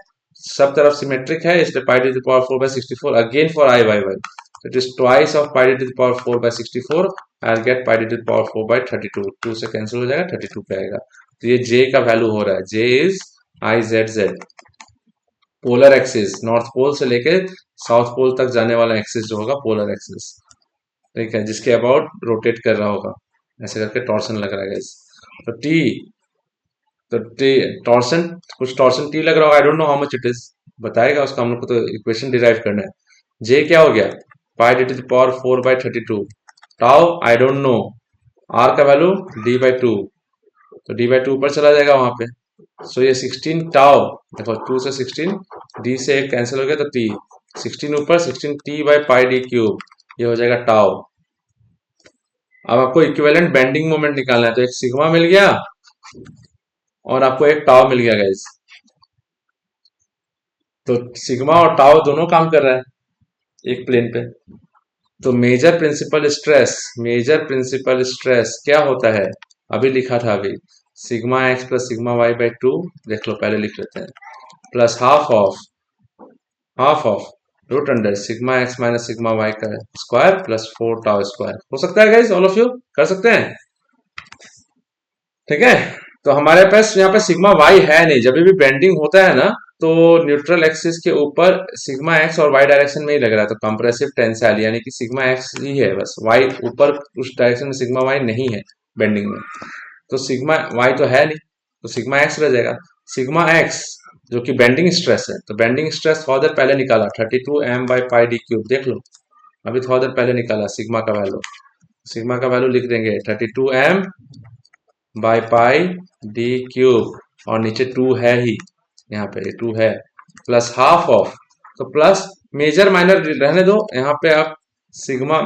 सब तरफ सिमेट्रिक है, इसलिए pi D to the power 4/64 again for I y y, so it is twice of pi d to the power 4/64, I'll get pi d to the power 4/32, 2 से कैंसिल हो जाएगा, 32 पे आएगा। तो ये j का वैल्यू हो रहा है, j is I Z Z, polar axis, north pole से लेके साउथ पोल तक जाने वाला एक्सिस जो होगा पोलर एक्सिस, ठीक है, जिसके अबाउट रोटेट कर रहा होगा, ऐसे करके टॉर्सन लग रहा है गाइस। तो टी, तो टी टॉर्सन, कुछ टॉर्सन टी लग रहा होगा, आई don't know how much it is, बताएगा उसका, हम लोग को तो इक्वेशन डिराइव करना है। जे क्या हो गया? pi d to the power 4/32, tau I don't know, R का वैल्यू d/2, तो d/2 ऊपर चला जाएगा वहां पे। सो ये 16 टाउ, देखो 2 से 16, d से एक कैंसिल हो गया तो t, 16 ऊपर 16 t/πd³, ये हो जाएगा टाउ। अब आपको इक्विवेलेंट बेंडिंग मोमेंट निकालना है, तो एक सिग्मा मिल गया और आपको एक टाउ मिल गया गाइस। तो सिग्मा और टाउ दोनों काम कर रहा है एक प्लेन पे। तो मेजर प्रिंसिपल स्ट्रेस क्या होता है, अभी लिखा था अभी, sigma x plus sigma y by two, देख लो पहले लिख लेते हैं, plus half of root under sigma x minus sigma y का स्क्वायर प्लस 4 टाउ स्क्वायर। हो सकता है गाइस, ऑल ऑफ यू कर सकते हैं, ठीक है। तो हमारे पास यहाँ पे सिग्मा वाई है नहीं, जब भी बेंडिंग होता है ना तो न्यूट्रल एक्सिस के ऊपर सिग्मा एक्स और वाई डायरेक्शन में ही लग रहा है, तो कंप्रेसिव टेंसाइल यानी कि सिग्मा एक्स ही है बस, वाई ऊपर उस डायरेक्शन में सिग्मा वाई नहीं है बेंडिंग में, तो सिग्मा वाई तो है नहीं, तो सिग्मा एक्स रह जाएगा। सिग्मा एक्स जो कि बेंडिंग स्ट्रेस है, तो बेंडिंग स्ट्रेस थोड़ा देर पहले निकाला 32m/πd³, देख लो अभी थोड़ा देर पहले निकाला सिग्मा का वैल्यू लिख देंगे 32m/πd³, और नीचे 2 है ही, यहाँ पे 2 है, प्लस हाफ ऑफ, तो प्लस मेजर माइनर रहने दो, यहाँ पे आप सिग्मा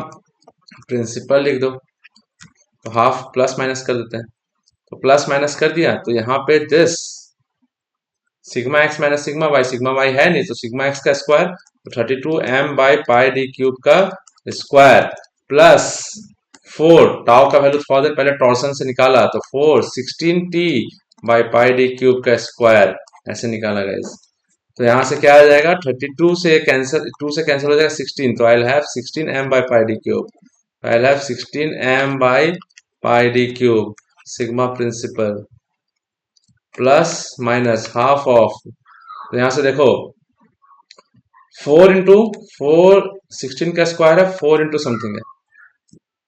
प्रिंसिपल लिख दो, तो हाफ प्लस माइनस कर देते हैं, तो प्लस माइनस कर दिया, तो यहाँ पे this sigma x minus sigma y है नहीं, तो सिग्मा एक्स का स्क्वायर, तो 32m/πd³ का स्क्वायर प्लस 4 टाउ का वैल्यू थोड़ा देर पहले टॉर्सन से निकाला, तो 4 16t/πd³ का स्क्वायर, ऐसे निकाला गाइस। तो यहाँ से क्या आ जाएगा, 32 से कैंसिल, 2 से कैंसिल हो जाएगा 16, तो I will have 16m/πd³, I will have 16m/πd³ sigma principal plus minus half of, तो यहां से देखो 4 इंटू 4, 16 का स्क्वायर है, 4 इंटू समथिंग है,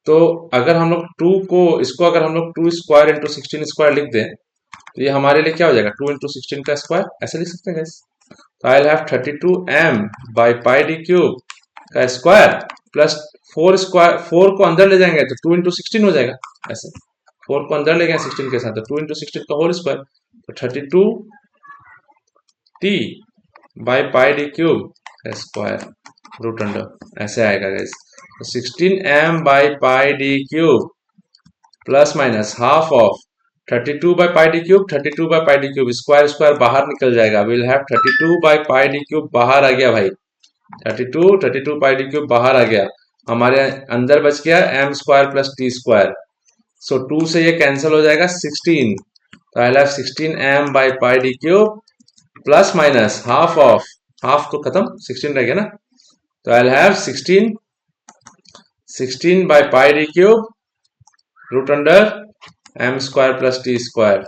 तो अगर हम लोग 2 को, इसको अगर हम लोग 2 स्क्वायर इंटू 16 स्क्वायर लिख दें, तो ये हमारे लिए क्या हो जाएगा, 2 इंटू 16 का स्क्वायर, ऐसे लिख सकते हैं guys। तो आई विल हैव 32m/πd³ का स्क्वायर प्लस 4 स्क्वायर, 4 को अंदर ले जाएंगे तो 2 इंटू 16 हो जाएगा, ऐसे 4 को अंदर ले गए 16 के साथ, तो 2 इंटू 16 का होल स्क्वायर, तो 32t/πd³ स्क्वायर रूट अंडर, ऐसे आएगा गाइस। तो 16m/πd³ plus minus half of 32/πd³, 32/πd³ square square बाहर निकल जाएगा, विल हैव 32/πd³ बाहर आ गया भाई, 32/πd³ बाहर आ गया, हमारे अंदर बच गया m square plus t square, so 2 से ये कैंसिल हो जाएगा 16, तो I have 16m/πd³ plus minus half of, half तो खत्म 16 रह गया ना, तो I have 16/πd³ root under m square plus t square,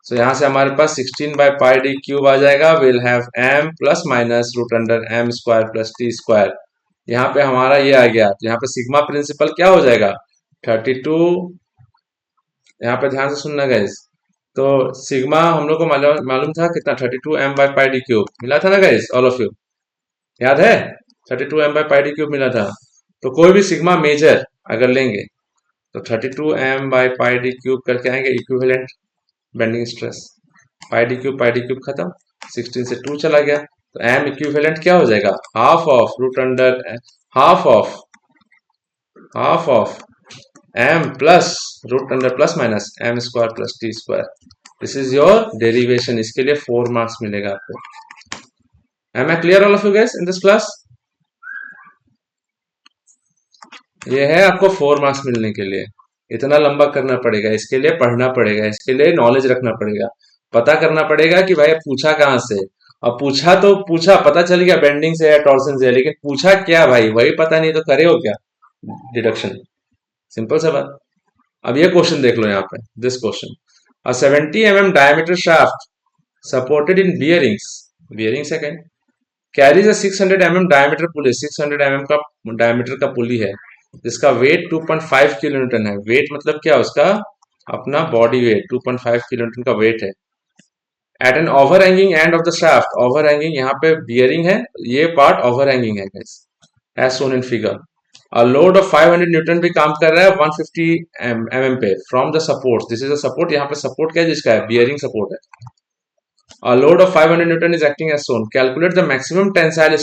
so यहां से हमारे पास 16/πd³ आ जाएगा, will have m plus minus root under m square plus t square, यहाँ पे हमारा ये आ गया, तो यहाँ पे सिग्मा प्रिंसिपल क्या हो जाएगा 32, यहाँ पे ध्यान से सुनना गाइस, तो सिग्मा हम लोग को मालूम था कितना, 32m/πd³ मिला था ना गाइस, ऑल ऑफ यू याद है, 32m/πd³ मिला था, तो कोई भी सिग्मा मेजर अगर लेंगे तो 32m/πd³ करके आएंगे इक्विवेलेंट बेंडिंग स्ट्रेस, πd³ खत्म, 16 से 2 चला गया, तो m इक्विवेलेंट क्या हो जाएगा, half of root under half of m plus root under plus minus m square plus t square, this is your derivation, इसके लिए 4 मार्क्स मिलेगा आपको। Am I clear all of you guys in this class, ये है आपको 4 मार्क्स मिलने के लिए, इतना लंबा करना पड़ेगा, इसके लिए पढ़ना पड़ेगा, इसके लिए नॉलेज रखना पड़ेगा, पता करना पड़ेगा कि भाई पूछा कहाँ से, अब पूछा तो पूछा, पता चल गया बेंडिंग से है टॉर्सन से है, लेकिन पूछा क्या भाई वही पता नहीं, तो करे हो क्या डिडक्शन, सिंपल सा बात। अब ये क्वेश्चन देख लो यहाँ पे, this question, a 70 mm diameter shaft supported in bearings है, carries a 600 mm diameter pulley, 600 mm का डायमीटर का पुली है, जिसका वेट 2.5 किलो न्यूटन है, वेट मतलब क्या उसका अपना बॉडी वेट 2.5 किलो न्यूटन का वेट है, at an over hanging end of the shaft, over hanging यहाँ पे बियरिंग है, ये पार्ट ओवर हैंगिंग है guys, as shown in figure, a load of 500 Newton भी काम कर रहा है 150 mm पे from the support, this is a support, यहाँ पे सपोर्ट क्या है जिसका है, बियरिंग सपोर्ट है। A load of 500 Newton is acting as shown. Calculate the maximum tensile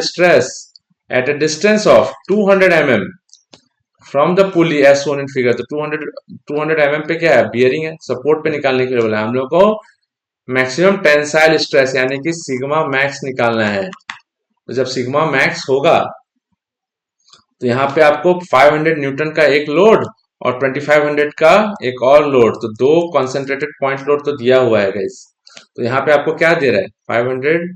stress at a distance of 200 mm from the pulley as shown in figure. तो 200 mm पे क्या है, बियरिंग है, सपोर्ट पे निकालने के लिए बोला हम लोग को मैक्सिमम टेंसाइल स्ट्रेस यानी कि सिग्मा मैक्स निकालना है। तो जब सिग्मा मैक्स होगा तो यहाँ पे आपको 500 न्यूटन का एक लोड और 2500 का एक और लोड, तो दो कॉन्सेंट्रेटेड पॉइंट लोड तो दिया हुआ है गाइस। तो यहाँ पे आपको क्या दे रहा है, 500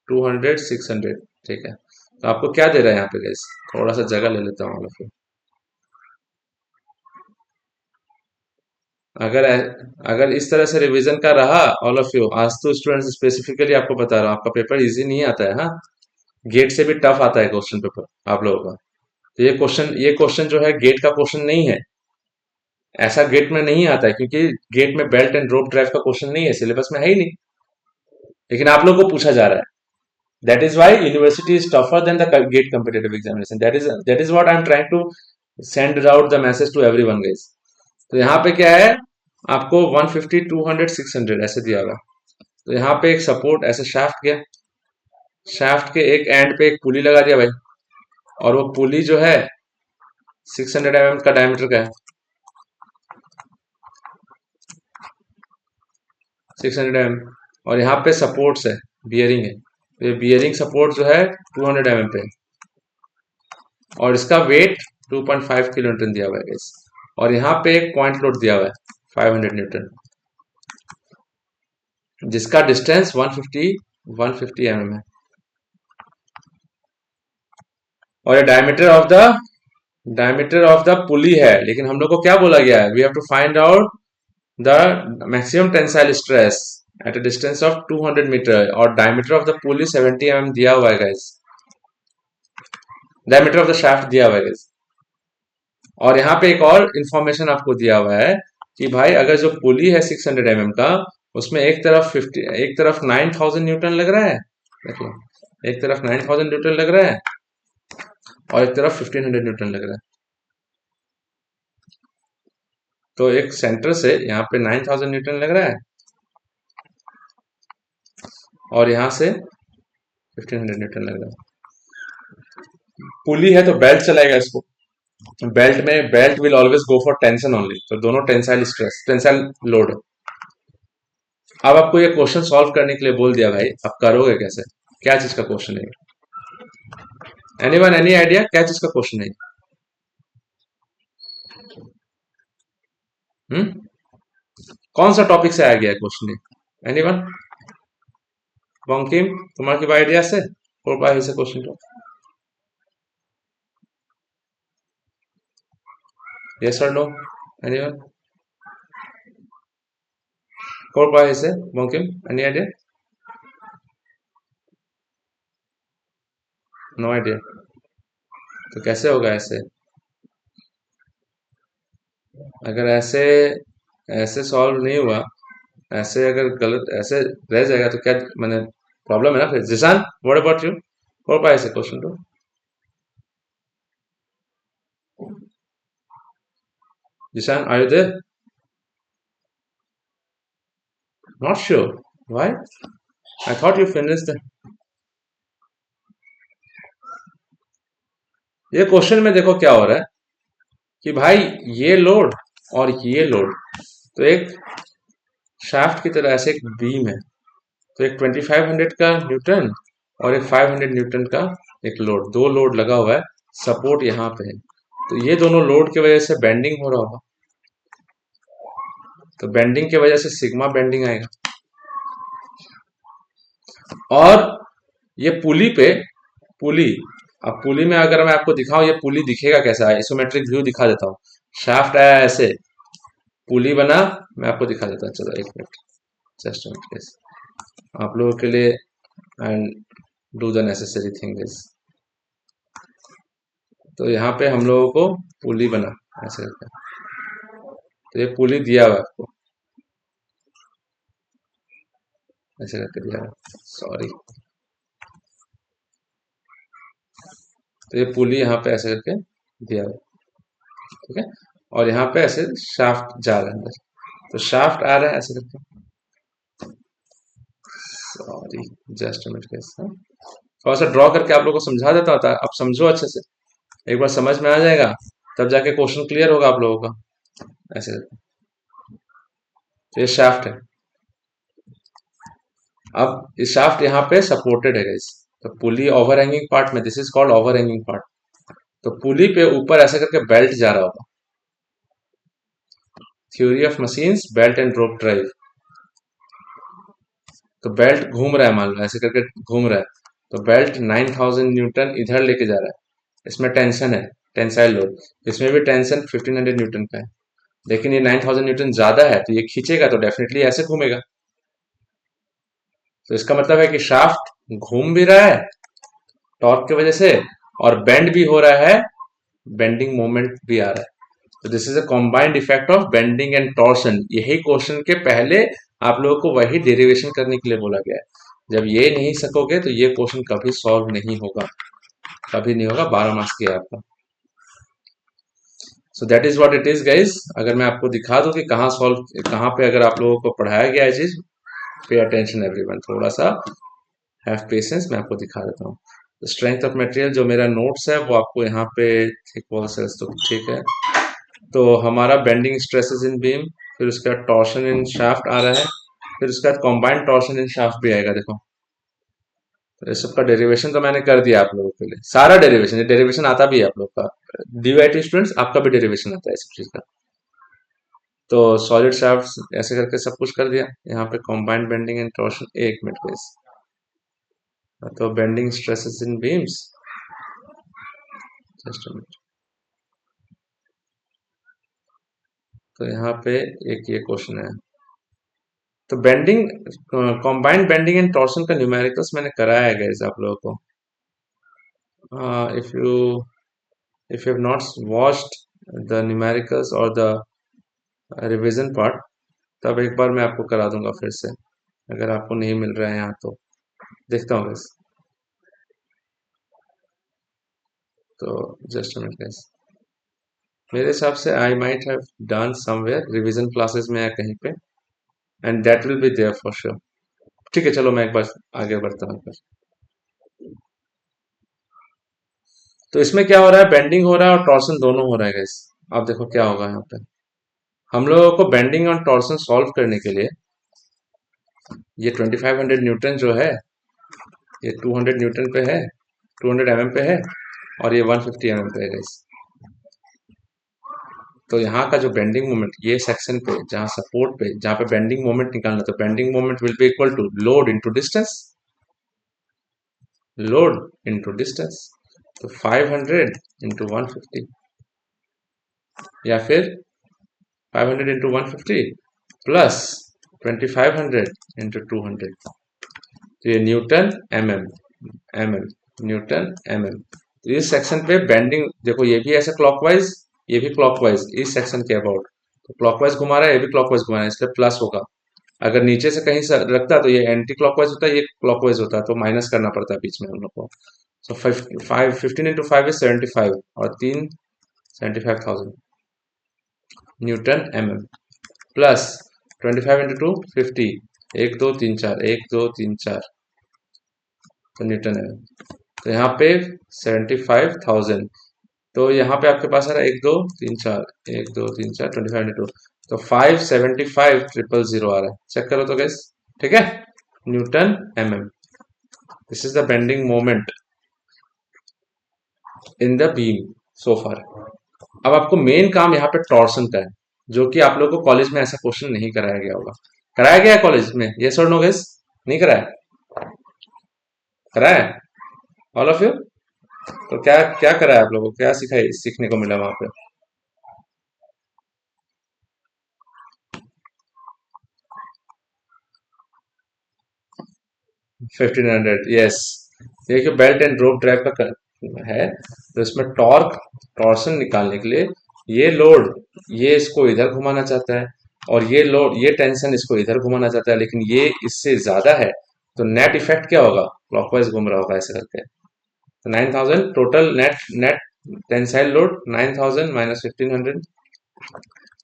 200 600, ठीक है। तो आपको क्या दे रहा है यहाँ पे गाइस, थोड़ा सा जगह ले लेता हूँ फिर। अगर अगर इस तरह से रिवीजन का रहा ऑल ऑफ यू, आज तो स्टूडेंट्स स्पेसिफिकली आपको बता रहा हूँ आपका पेपर इजी नहीं आता है, हाँ गेट से भी टफ आता है क्वेश्चन पेपर आप लोगों का। तो ये क्वेश्चन जो है गेट का क्वेश्चन नहीं है, ऐसा गेट में नहीं आता है, क्योंकि गेट में बेल्ट एंड रोप ड्राइव का क्वेश्चन नहीं है, सिलेबस में है ही नहीं, लेकिन आप लोग को पूछा जा रहा है। That is why university is tougher than the GATE competitive examination, that is what I am trying to send out the message to everyone guys. तो यहाँ पे क्या है, आपको 150 200 600 ऐसे दिया होगा। तो यहाँ पे एक सपोर्ट ऐसे शाफ्ट गया, शाफ्ट के एक एंड पे एक पुली लगा दिया भाई, और वो पुली जो है 600 mm का डायमीटर का है, 600 mm, और यहाँ पे सपोर्ट्स है, बियरिंग है, तो ये बियरिंग सपोर्ट जो है 200 mm पे है, और इसका वेट 2.5 किलो न्यूटन दिया हुआ है गाइस, और यहाँ पे एक पॉइंट लोड दिया हुआ है 500 न्यूटन, जिसका डिस्टेंस 150 mm है, और ये डायमीटर ऑफ द पुली है। लेकिन हम लोग को क्या बोला गया है, we have to find out the maximum tensile stress at a distance of 200 metre, और diameter of the pulley 70 mm दिया हुआ है guys, diameter of the shaft दिया हुआ है गाइस। और यहाँ पे एक और इंफॉर्मेशन आपको दिया हुआ है कि भाई अगर जो पुली है 600 mm का, उसमें एक तरफ 9000 न्यूटन लग रहा है, देख लो, एक तरफ 9000 न्यूटन लग रहा है और एक तरफ 1500 न्यूटन लग रहा है। तो एक सेंटर से यहाँ पे 9000 न्यूटन लग रहा है और यहाँ से 1500 न्यूटन लग रहा है। पुली है तो बेल्ट चलाएगा इसको, belt will always go for tension only, तो दोनों टेंसाइल लोड है। अब आपको ये क्वेश्चन सॉल्व करने के लिए बोल दिया भाई, आप करोगे कैसे, क्या चीज का क्वेश्चन है, एनीवन एनी आइडिया क्या चीज का क्वेश्चन है? कौन सा टॉपिक से आया गया क्वेश्चन है, एनीवन? बंकिम, तुम्हारे की आइडिया से और पाए से क्वेश्चन तो यस और नो, एनीवन और पाए से Bankim, any idea? No idea, तो कैसे होगा ऐसे, अगर ऐसे ऐसे सॉल्व नहीं हुआ, ऐसे अगर गलत ऐसे रह जाएगा तो क्या मैंने प्रॉब्लम है ना फिर। जिसान, व्हाट अबाउट यू, और पाए से क्वेश्चन तो Jisan, are you there? Not sure, why? I thought you finished. ये क्वेश्चन में देखो क्या हो रहा है कि भाई ये लोड और ये लोड, तो एक शाफ्ट की तरह ऐसे एक बीम है, तो एक 2500 का न्यूटन और एक 500 न्यूटन का एक लोड, दो लोड लगा हुआ है, सपोर्ट यहाँ पे है, तो ये दोनों लोड की वजह से बेंडिंग हो रहा होगा, तो बेंडिंग की वजह से सिग्मा बेंडिंग आएगा। और ये पुली पे, पुली, अब पुली में अगर मैं आपको दिखाऊं ये पुली दिखेगा कैसा है, आइसोमेट्रिक व्यू दिखा देता हूँ। शाफ्ट आया ऐसे, पुली बना, मैं आपको दिखा देता हूँ, चलो एक मिनट, जस्ट मिनट, आप लोगों के लिए and do the necessary thing is, तो यहाँ पे हम लोगों को पुली बना ऐसे करके, तो ये पुली दिया हुआ है आपको, ऐसे करके दिया हुआ, सॉरी, तो ये पुली यहाँ पे ऐसे करके दिया हुआ है, ठीक है। और यहाँ पे ऐसे शाफ्ट जा रहा है अंदर, तो शाफ्ट आ रहा है ऐसे करके। सॉरी, जस्ट मिनट गाइस, थोड़ा सा ड्रॉ करके आप लोगों को समझा देता होता है, आप समझो अच्छे से, एक बार समझ में आ जाएगा तब जाके क्वेश्चन क्लियर होगा आप लोगों का। ऐसे करके, तो ये शाफ्ट है। अब इस शाफ्ट यहाँ पे सपोर्टेड है गाइस, तो पुली ओवर हैंगिंग पार्ट में, this is called over hanging part. तो पुली पे ऊपर ऐसे करके बेल्ट जा रहा होगा। Theory of machines, belt and rope drive. तो बेल्ट घूम रहा है, मान लो ऐसे करके घूम रहा है, तो बेल्ट 9000 न्यूटन इधर लेके जा रहा है। इसमें टेंशन है, टेंसाइल लोड, इसमें भी टेंशन 1500 न्यूटन का है, लेकिन ये 9000 न्यूटन ज्यादा है, तो ये खींचेगा तो डेफिनेटली ऐसे घूमेगा। तो इसका मतलब है कि शाफ्ट घूम भी रहा है टॉर्क की वजह से, और बेंड भी हो रहा है, बेंडिंग मोमेंट भी आ रहा है। तो this is a combined effect of bending and torsion. यही क्वेश्चन के पहले आप लोगों को वही डेरिवेशन करने के लिए बोला गया है। जब ये नहीं सकोगे तो ये क्वेश्चन कभी सॉल्व नहीं होगा, कभी नहीं होगा, 12 मार्क्स की है आपका। So that is what it is guys. अगर मैं आपको दिखा दूं कि कहाँ सॉल्व, कहाँ पे अगर आप लोगों को पढ़ाया गया है चीज, पे अटेंशन एवरीवन, थोड़ा सा हैव पेशेंस, मैं आपको दिखा देता हूँ। स्ट्रेंथ ऑफ मटेरियल जो मेरा नोट्स है वो आपको यहाँ पे, थिक वॉल सेल्स तो ठीक है। तो हमारा बेंडिंग स्ट्रेसेस इन बीम, फिर उसका टॉर्शन इन शाफ्ट आ रहा है, फिर उसका कंबाइंड टॉर्शन इन शाफ्ट भी आएगा। देखो, तो इस सब का डेरिवेशन तो मैंने कर दिया आप लोगों के लिए, सारा डेरिवेशन, ये डेरिवेशन आता भी है आप लोग का, डीवाईटी स्टूडेंट्स आपका भी डेरिवेशन आता है इस चीज का। तो सॉलिड शाफ्ट ऐसे करके सब कुछ कर दिया। यहाँ पे कंबाइंड बेंडिंग एंड टॉर्शन, एक मिनट बेस, तो बेंडिंग स्ट्रेसेस इन बीम्स, जस्ट मिनट। तो यहाँ पे एक ये क्वेश्चन है, तो bending, combined bending and torsion का न्यूमेरिकल्स मैंने कराया है गाइस आप लोगों को। If you have not watched the numericals और द रिवीजन पार्ट, तब एक बार मैं आपको करा दूंगा फिर से, अगर आपको नहीं मिल रहा है यहाँ तो। देखता हूँ गाइस, तो जस्ट मिनट गाइस, मेरे हिसाब से I might have done somewhere revision classes में या कहीं पे, and that will be there for sure. ठीक है, चलो मैं एक बार आगे बढ़ता हूँ फिर। तो इसमें क्या हो रहा है, बेंडिंग हो रहा है और टॉर्सन दोनों हो रहा है गाइस। अब देखो क्या होगा यहाँ पे, हम लोगों को बेंडिंग और टॉर्सन सॉल्व करने के लिए ये 2500 न्यूटन जो है, ये 200 न्यूटन पे है, 200 mm पे है, और ये 150 mm पे है गाइस। तो यहाँ का जो बेंडिंग मोमेंट, ये सेक्शन पे जहाँ सपोर्ट पे, जहाँ पे बेंडिंग मोमेंट निकालना, तो bending moment will be equal to load into distance, load into distance. तो 500 इंटू 150, या फिर 500 इंटू 150 प्लस 2500 इंटू 200, तो ये newton M M, M M, newton M M. तो इस सेक्शन पे बेंडिंग देखो, ये भी ऐसे क्लॉकवाइज, ये भी क्लॉकवाइज इस सेक्शन के अबाउट, तो क्लॉकवाइज घुमा रहा है, ये भी क्लॉकवाइज घुमा रहा है, इसलिए प्लस होगा। अगर नीचे से कहीं से रखता तो ये एंटी क्लॉकवाइज होता है, ये क्लॉकवाइज होता है, तो माइनस करना पड़ता है बीच में हम लोग को। सो 15 इंटू 5 इज 75, और 75,000 newton M M, plus 25 into 2 50, 1 2 3 4, 1 2 3 4, तो न्यूटन एम। तो यहाँ पे 75,000, तो यहाँ पे आपके पास आ रहा है 1 2 3 4, 1 2 3 4, 25 इंटू, तो 575,000 आ रहा है, चेक करो तो गैस, ठीक है, newton M M. This is the bending moment in the beam so far. अब आपको मेन काम यहाँ पे टॉर्सन का है, जो कि आप लोगों को कॉलेज में ऐसा क्वेश्चन नहीं कराया गया होगा। कराया गया है कॉलेज में, यस और नो गैस? नहीं कराया? कराया ऑल ऑफ यू? तो क्या क्या कराया आप लोगों को, क्या सिखाई, सीखने को मिला वहां पे? 1500, यस। देखिए, बेल्ट एंड रोप ड्राइव का है, तो इसमें टॉर्क, टॉर्सन निकालने के लिए ये लोड, ये इसको इधर घुमाना चाहता है, और ये लोड, ये टेंशन इसको इधर घुमाना चाहता है, लेकिन ये इससे ज्यादा है, तो नेट इफेक्ट क्या होगा, क्लॉकवाइज घूम रहा होगा ऐसे करके। 9000 total net tensile load 9000 minus 1500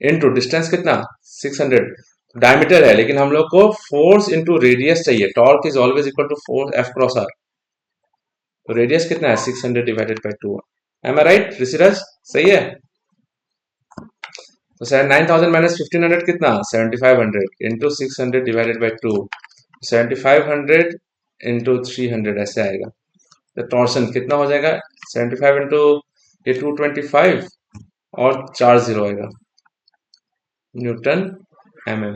into distance कितना 600 डायमीटर है, लेकिन हम लोग को फोर्स इनटू रेडियस चाहिए। Torque is always equal to force F cross R. तो रेडियस कितना है 600 divided by 2। Am I right Rishiraj? सही है। तो 9000 माइनस 1500 कितना 7500 इंटू 600 डिवाइडेड बाई 2, 7500 इंटू 300 ऐसे आएगा। तो टॉर्सन कितना हो जाएगा 75 इंटू ये 225 और 4 जीरो आएगा न्यूटन एम एम।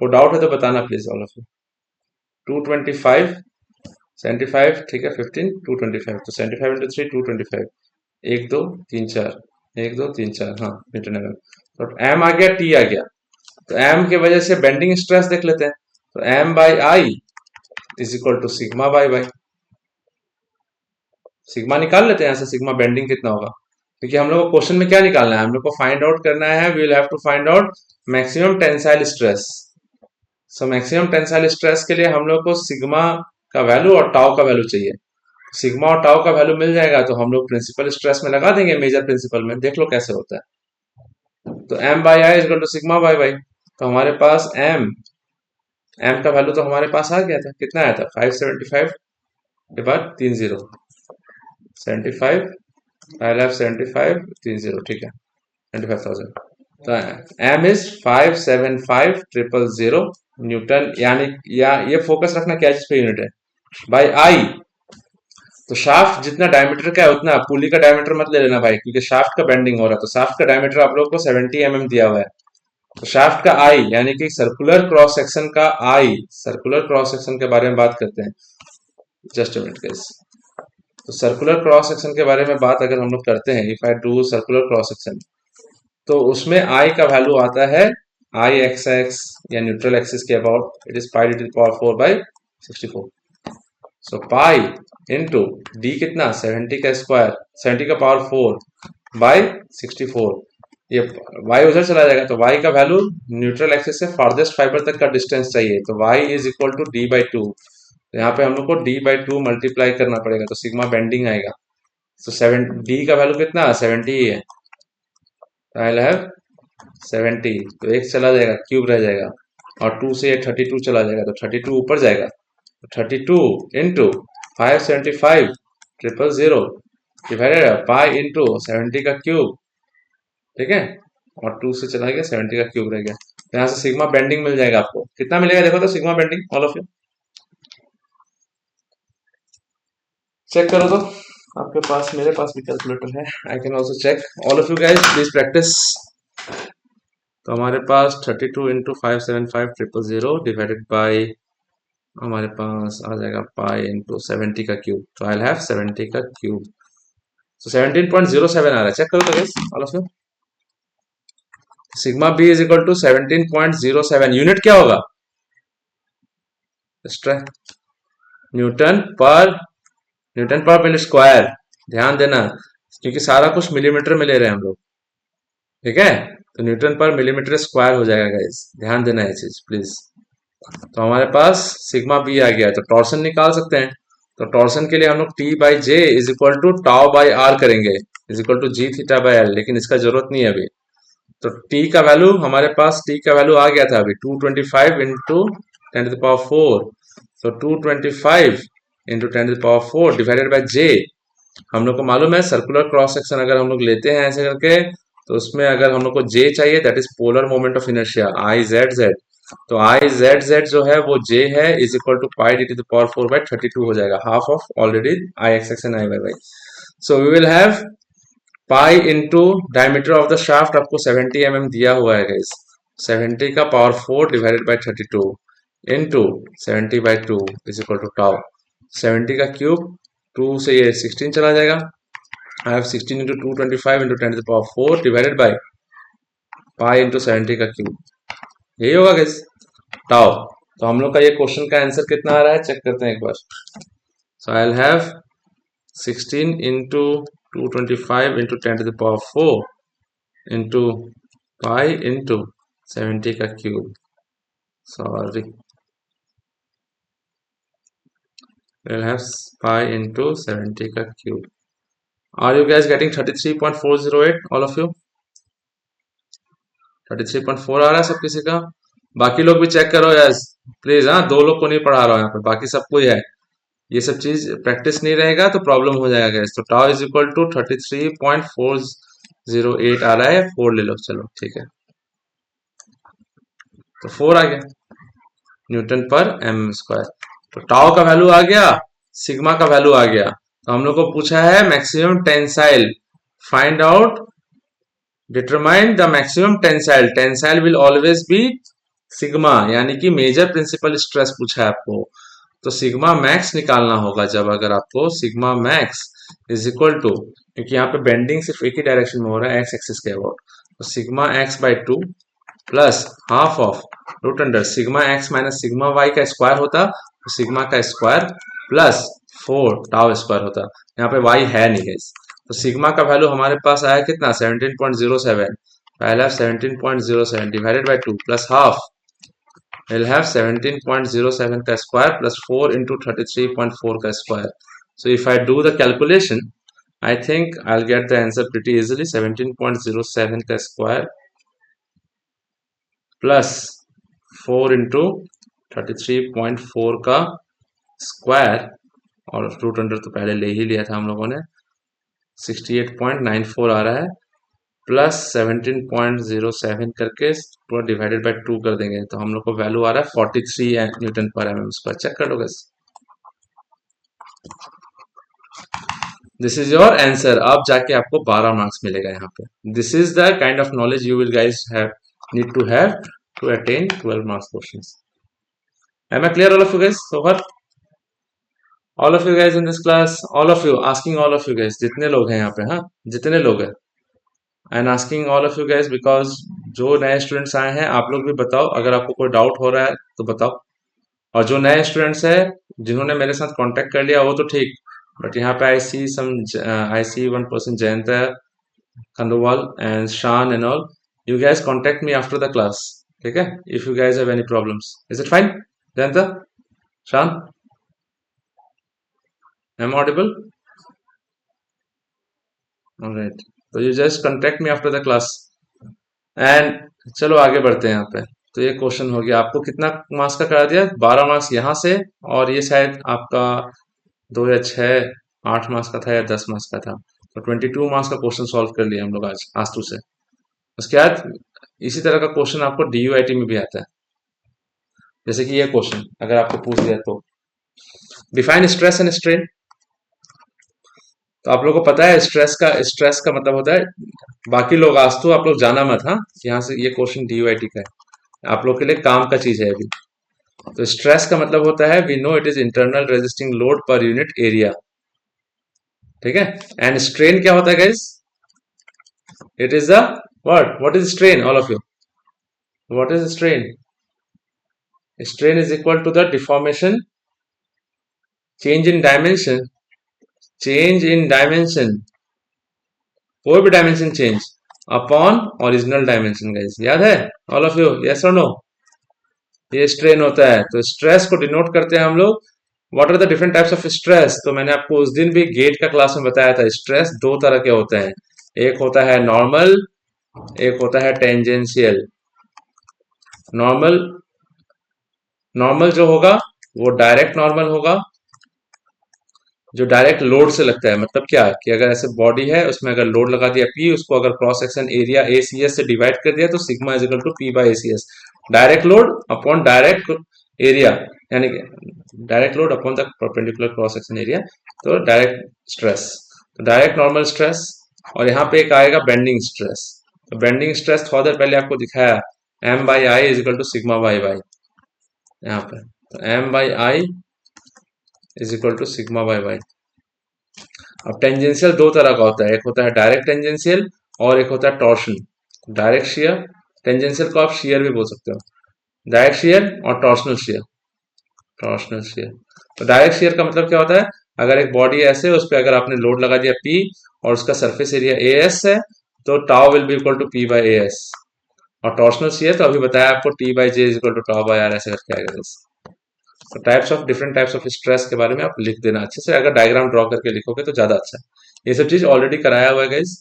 वो डाउट है तो बताना प्लीज ऑल ऑफ यू। 225 75 ठीक है 15 225 तो 75 इंटू 3 225 1 2 3 4 1 2 3 4 हाँ न्यूटन एम एम। तो एम आ गया टी आ गया। तो एम की वजह से बेंडिंग स्ट्रेस देख लेते हैं। तो M by I is equal to sigma by y sigma निकाल लेते हैं यहाँ से। सिग्मा बेंडिंग कितना होगा, क्योंकि हम लोग को क्वेश्चन में क्या निकालना है, हम लोग को फाइंड आउट करना है, we will have to find out maximum tensile stress. So maximum tensile stress के लिए हम लोग को सिग्मा का वैल्यू और टाउ का वैल्यू चाहिए। सिग्मा और टाउ का वैल्यू मिल जाएगा तो हम लोग प्रिंसिपल स्ट्रेस में लगा देंगे, मेजर प्रिंसिपल में। देख लो कैसे होता है। तो M by I is to sigma by y. तो हमारे पास एम का वैल्यू तो हमारे पास आ गया था। कितना आया था 575 के बाद 30 75 आई हैव 75 30 ठीक है 25,000। तो एम इज 575000 न्यूटन, यानी या ये फोकस रखना क्या चीज पे यूनिट है बाई आई। तो शाफ्ट जितना डायमीटर का है उतना, पुली का डायमीटर मत ले लेना भाई, क्योंकि शाफ्ट का बेंडिंग हो रहा है। तो शाफ्ट का डायमीटर आप लोग को 70 दिया हुआ है। तो शाफ्ट का आई यानी कि सर्कुलर क्रॉस सेक्शन का आई, सर्कुलर क्रॉस सेक्शन के बारे में बात करते हैं। Just a minute guys. तो सर्कुलर क्रॉस सेक्शन के बारे में बात अगर हम लोग करते हैं, if I do circular cross section, तो उसमें आई का वैल्यू आता है आई एक्स एक्स या न्यूट्रल एक्सिस के about, it is pi D to the power 4 by 64। So pi into D कितना 70 का स्क्वायर 70 का पावर 4 बाई 64। ये y उधर चला जाएगा तो y का वैल्यू न्यूट्रल एक्सिस से फार्देस्ट फाइबर तक का डिस्टेंस चाहिए। तो y is equal to D by two. तो यहाँ पे हम लोग को डी बाई टू मल्टीप्लाई करना पड़ेगा, तो सिग्मा बेंडिंग आएगा। तो सेवन डी का वैल्यू कितना 70 ही है। आई विल हैव 70, तो एक चला जाएगा क्यूब रह जाएगा, और 2 से ये 32 चला जाएगा तो 32 ऊपर जाएगा। 32 इंटू 575 000 डिवाइडेड पाई इंटू 70 का क्यूब, ठीक है, और 2 से चला गया 70 का क्यूब रह गया। तो यहाँ से सिग्मा बेंडिंग मिल जाएगा। आपको कितना मिलेगा देखो तो sigma bending all of you check करो। तो आपके पास, मेरे पास भी कैलकुलेटर है, I can also check. All of you guys please practise. तो हमारे पास 32 इंटू 575 डिवाइडेड बाई हमारे पास आ जाएगा पाई इंटू 70 का क्यूब। तो आई हैव 70 का क्यूब। तो 17.07 आ रहा है। चेक करो तो guys all of you. Sigma B is equal to 17.07। Unit क्या होगा स्ट्रेंथ न्यूटन पर मीटर स्क्वायर। ध्यान देना क्योंकि सारा कुछ मिलीमीटर में ले रहे हैं हम लोग, ठीक है। तो न्यूटन पर मिलीमीटर स्क्वायर हो जाएगा गाइस, ध्यान देना ये चीज प्लीज। तो हमारे पास सिग्मा बी आ गया। तो टॉर्सन निकाल सकते हैं। तो टॉर्सन के लिए हम लोग T by J is equal to tau by R करेंगे, is equal to G theta by L, लेकिन इसका जरूरत नहीं है अभी। तो टी का वैल्यू हमारे पास, टी का वैल्यू आ गया था अभी 225 इंटू 10 टू द पावर 4। तो 225 into 10 to the power 4 divided by J. हम लोग को मालूम है सर्कुलर क्रॉस सेक्शन अगर हम लोग लेते हैं ऐसे करके, तो उसमें अगर हम लोग को जे चाहिए that is polar moment of inertia I Z Z. तो आई जेड जेड जो है वो जे है is equal to pi D to the power 4 by 32 हो जाएगा, half of already I x x and I y y. So we will have pi into diameter of the shaft, आपको 70 दिया हुआ है गाइस। 70 का power 4 divided by 32 into 70 by 2 is equal to tau. 70 का क्यूब 2 से ये 16 चला जाएगा। I have 16 into 225 into 10 to the power 4 divided by pi into 70 का क्यूब। यही होगा गाइस टाउ। तो हम लोग का ये क्वेश्चन का आंसर कितना आ रहा है चेक करते हैं एक बार। So I will have 16 into 225 into 10 to the power 4 into pi into 70 का cube. Sorry we'll have pi into 70 का cube. Are you guys getting 33.408 all of you? 33.4 आ रहा है सब किसी का? बाकी लोग भी चेक करो यार प्लीज। हाँ, दो लोग को नहीं पढ़ा रहा हूँ यहाँ पे, बाकी सबको ही है। ये सब चीज प्रैक्टिस नहीं रहेगा तो प्रॉब्लम हो जाएगा guys। तो टाउ इज इक्वल टू 33.408 आ रहा है, 4 ले लो, चलो ठीक है। तो 4 आ गया न्यूटन पर एम स्क्वायर। तो टाउ का वैल्यू आ गया, सिग्मा का वैल्यू आ गया। तो हम लोग को पूछा है maximum tensile, find out, determine the maximum tensile. Tensile will always B sigma, यानी कि मेजर प्रिंसिपल स्ट्रेस पूछा है आपको, तो सिग्मा मैक्स निकालना होगा। जब अगर आपको sigma max is equal to, क्योंकि यहाँ पे बेंडिंग सिर्फ एक ही डायरेक्शन में हो रहा है एक्स एक्सिस के अबाउट, तो sigma x by 2 plus half of root under sigma x minus sigma y का स्क्वायर होता, तो सिग्मा का स्क्वायर प्लस 4 टाउ स्क्वायर होता। यहाँ पे वाई है नहीं है, तो सिग्मा का वैल्यू हमारे पास आया कितना 17.07। पहला 17.07 divided by 2 plus half, we'll have 17.07 का स्क्वायर प्लस 4 into 33.4 का square. So if I do the calculation, I think I'll get the answer pretty easily। 17.07 का स्क्वायर प्लस 4 into 33.4 का स्क्वायर, और रूट अंडर तो पहले ले ही लिया था हम लोगों ने, 68.94 आ रहा है, प्लस 17.07 करके पूरा डिवाइडेड बाय 2 कर देंगे, तो हम लोग को वैल्यू आ रहा है 43 न्यूटन पर एमएम स्क्वायर। चेक कर लो guys, this is your answer. अब जाके आपको 12 मार्क्स मिलेगा यहाँ पे। This is the kind of knowledge you will guys have need to have to attain 12 marks questions. Am I clear all of you guys? So far all of you guys in this class, all of you asking, all of you guys जितने लोग हैं यहाँ पे, हाँ जितने लोग हैं, and asking all of you guys because जो नए स्टूडेंट्स आए हैं आप लोग भी बताओ, अगर आपको कोई डाउट हो रहा है तो बताओ। और जो नए स्टूडेंट्स हैं जिन्होंने मेरे साथ कांटेक्ट कर लिया वो तो ठीक, बट यहाँ पे I see one person Jayanta Khandoval and Shaan and all, you guys contact me after the class, ठीक है? If you guys have any problems, is it fine? Jayanta, Shaan, am audible? Alright, तो you just contact me after the class. And चलो आगे बढ़ते हैं यहाँ पे। तो ये क्वेश्चन हो गया, आपको कितना मार्क्स का करा दिया? 12 मार्क्स यहाँ से, और ये शायद आपका 2 या 6 8 मार्क्स का था या 10 मार्क्स का था, तो 22 मार्क्स का क्वेश्चन सॉल्व कर लिया हम लोग आज आस्तु से। उसके बाद इसी तरह का क्वेश्चन आपको डीयूआईटी में भी आता है, जैसे कि ये क्वेश्चन अगर आपको पूछ दिया तो डिफाइन स्ट्रेस एंड स्ट्रेन। तो आप लोगों को पता है स्ट्रेस का मतलब होता है, बाकी लोग आस्तु आप लोग जाना मत, हाँ यहाँ से ये क्वेश्चन डीयूआईटी का है, आप लोग के लिए काम का चीज है अभी। तो स्ट्रेस का मतलब होता है, we know it is internal resisting load per unit area, ठीक है? एंड स्ट्रेन क्या होता है guys? It is the what is strain all of you? What is strain? Strain is equal to the deformation, change in dimension, कोई भी dimension change upon original dimension guys, याद है ऑल ऑफ यू? यस और नो? ये स्ट्रेन होता है। तो स्ट्रेस को डिनोट करते हैं हम लोग, what are the different types of stress. तो मैंने आपको उस दिन भी गेट का क्लास में बताया था, स्ट्रेस दो तरह के होते हैं, एक होता है नॉर्मल, एक होता है टेंजेंशियल। नॉर्मल जो होगा वो डायरेक्ट नॉर्मल होगा, जो डायरेक्ट लोड से लगता है। मतलब क्या कि अगर ऐसे बॉडी है उसमें अगर लोड लगा दिया P, उसको अगर क्रॉस सेक्शन एरिया ACS से डिवाइड कर दिया तो sigma is equal to P by ACS। Direct load upon direct area, यानी कि direct load upon the perpendicular cross section area, तो डायरेक्ट स्ट्रेस, तो डायरेक्ट नॉर्मल स्ट्रेस। और यहाँ पे एक आएगा बेंडिंग स्ट्रेस। तो बेंडिंग स्ट्रेस थोड़ा देर पहले आपको दिखाया, M by I is equal to sigma by y, यहाँ पे तो M by I is equal to sigma by y. अब टेंजेंशियल दो तरह का होता है, एक होता है डायरेक्ट टेंजेंशियल और एक होता है टॉर्शन। डायरेक्ट शियर, टेंजेंशियल को आप शियर भी बोल सकते हो, डायरेक्ट शियर और टॉर्शनल शियर। तो डायरेक्ट शियर का मतलब क्या होता है, अगर एक बॉडी ऐसे उस पर अगर आपने लोड लगा दिया P और उसका सरफेस एरिया AS है, तो tau will be equal to P by AS। और टॉर्शनल शियर तो अभी बताया आपको T by J is equal to tau by R, ऐसे करके आएगा। तो types of different types of stress के बारे में आप लिख देना अच्छे से, अगर डायग्राम ड्रॉ करके लिखोगे तो ज्यादा अच्छा है। ये सब चीज ऑलरेडी कराया हुआ है गाइस,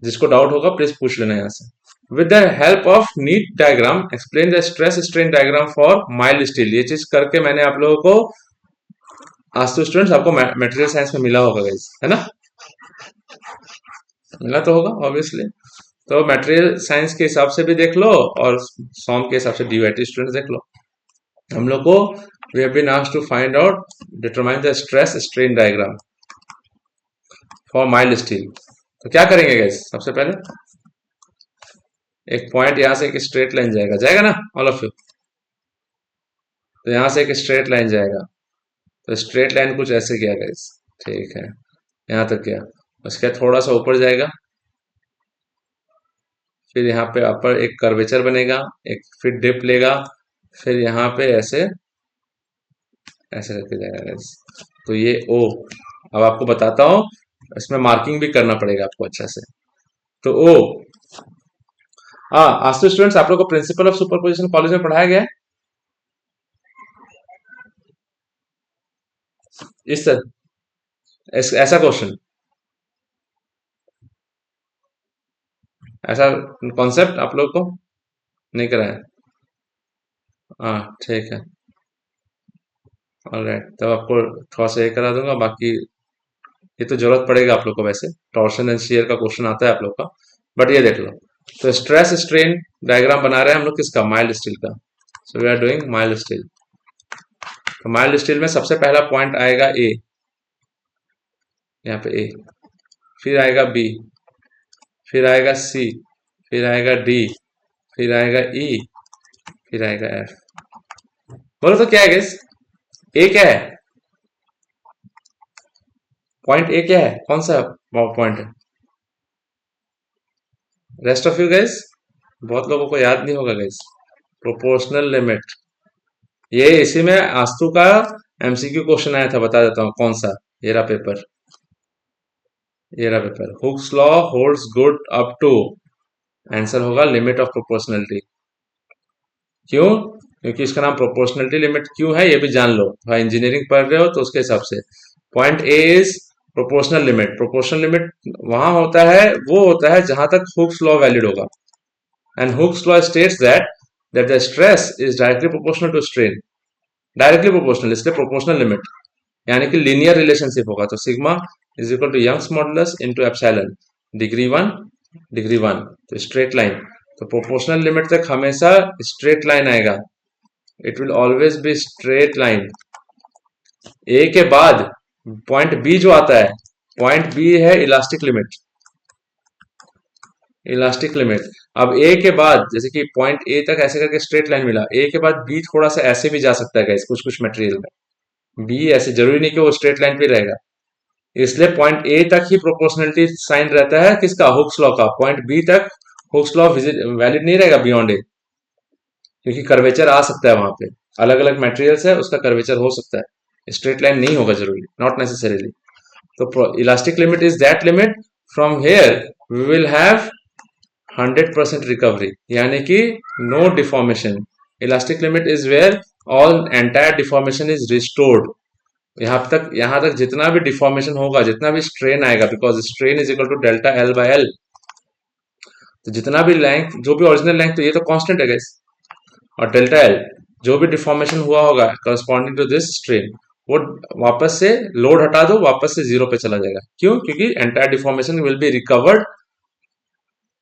जिसको डाउट होगा प्लीज पूछ लेना यहाँ से। With the help of NEET diagram explain the stress strain diagram for mild steel. ये चीज करके मैंने आप लोगों को, आज तो स्टूडेंट्स आपको मटेरियल साइंस में मिला होगा गाइस, है ना, मिला तो होगा ऑब्वियसली। तो मटेरियल साइंस के हिसाब से भी देख लो और सॉम के हिसाब से डीवाईटी स्टूडेंट्स देख लो। हम लोग को we have been asked to find out determine the stress strain diagram for mild steel. तो क्या करेंगे गाइस, सबसे पहले एक पॉइंट यहां से एक स्ट्रेट लाइन जाएगा, जाएगा ना ऑल ऑफ यू। तो यहां से एक स्ट्रेट लाइन जाएगा, तो स्ट्रेट लाइन कुछ ऐसे गया गाइस, ठीक है, यहां तक गया। उसके बाद थोड़ा सा ऊपर जाएगा, फिर यहाँ पे अपर एक कर्वेचर बनेगा, एक फिर डिप लेगा, फिर यहाँ पे ऐसे ऐसे करके जाएगा गाइस। तो ये ओ, अब आपको बताता हूँ, इसमें मार्किंग भी करना पड़ेगा आपको अच्छा से। तो ओ, हाँ आज तो स्टूडेंट्स आप लोग को प्रिंसिपल ऑफ सुपरपोजिशन कॉलेज में पढ़ाया गया है इस तरह, ऐसा क्वेश्चन, ऐसा कॉन्सेप्ट आप लोग को नहीं कराया? हाँ ठीक है, ऑलराइट, तब आपको थोड़ा सा ये करा दूंगा। बाकी ये तो जरूरत पड़ेगा आप लोग को, वैसे टॉर्शन एंड शियर का क्वेश्चन आता है आप लोग का, बट ये देख लो। तो स्ट्रेस स्ट्रेन डायग्राम बना रहे हैं हम लोग किसका, माइल्ड स्टील का। So we are doing mild steel. तो माइल्ड स्टील में सबसे पहला पॉइंट आएगा ए, यहाँ पे ए, फिर आएगा बी, फिर आएगा सी, फिर आएगा डी, फिर आएगा ई, फिर आएगा एफ। बोलो तो क्या है गेस, ए क्या है, पॉइंट ए क्या है, कौन सा पॉइंट है? रेस्ट ऑफ यू गाइस, बहुत लोगों को याद नहीं होगा गाइस, प्रोपोर्शनल लिमिट। ये इसी में आस्तु का एमसीक्यू क्वेश्चन आया था, बता देता हूँ कौन सा, ये रहा पेपर, ये रहा paper. Hooke's law holds good up to, answer होगा लिमिट ऑफ प्रोपोर्शनलिटी। क्यों? क्योंकि इसका नाम प्रोपोर्शनलिटी लिमिट क्यों है ये भी जान लो, भाई इंजीनियरिंग पढ़ रहे हो तो उसके हिसाब से। Point A is proportional limit. Proportional limit वहां होता है, वो होता है जहां तक हुक्स लॉ वैलिड होगा, and Hooke's law states that the stress is directly proportional to strain, directly proportional, इसलिए प्रोपोर्शनल लिमिट, यानी कि लीनियर रिलेशनशिप होगा। तो sigma is equal to Young's modulus into epsilon, degree one, degree one, तो स्ट्रेट लाइन। तो प्रोपोर्शनल लिमिट तक हमेशा स्ट्रेट लाइन आएगा, it will always be straight line. A के बाद पॉइंट बी जो आता है, पॉइंट बी है इलास्टिक लिमिट, इलास्टिक लिमिट। अब ए के बाद जैसे कि पॉइंट ए तक ऐसे करके स्ट्रेट लाइन मिला, ए के बाद बी थोड़ा सा ऐसे भी जा सकता है गाइस, कुछ कुछ मटेरियल में बी ऐसे, जरूरी नहीं कि वो स्ट्रेट लाइन पे रहेगा, इसलिए पॉइंट ए तक ही प्रोपोर्शनलिटी साइन रहता है किसका, हुक्स लॉ का। पॉइंट बी तक हुक्स लॉ वैलिड नहीं रहेगा बियॉन्ड ए, क्योंकि कर्वेचर आ सकता है वहां पे, अलग अलग मटेरियल्स है उसका कर्वेचर हो सकता है, स्ट्रेट लाइन नहीं होगा जरूरी, नॉट नेसेसरीली। तो elastic limit is that limit from here we will have 100% recovery, यानी कि no deformation. Elastic limit is where all entire deformation is restored. यहां तक जितना भी डिफॉर्मेशन होगा, जितना भी स्ट्रेन आएगा, because strain is equal to delta L by L, तो जितना भी लेंथ, जो भी ओरिजिनल लेंथ, तो ये तो कांस्टेंट है गाइस, और डेल्टा एल जो भी डिफॉर्मेशन हुआ होगा करस्पॉन्डिंग टू दिस स्ट्रेन, वो वापस से लोड हटा दो, वापस से जीरो पे चला जाएगा। क्यों? क्योंकि entire deformation will be recovered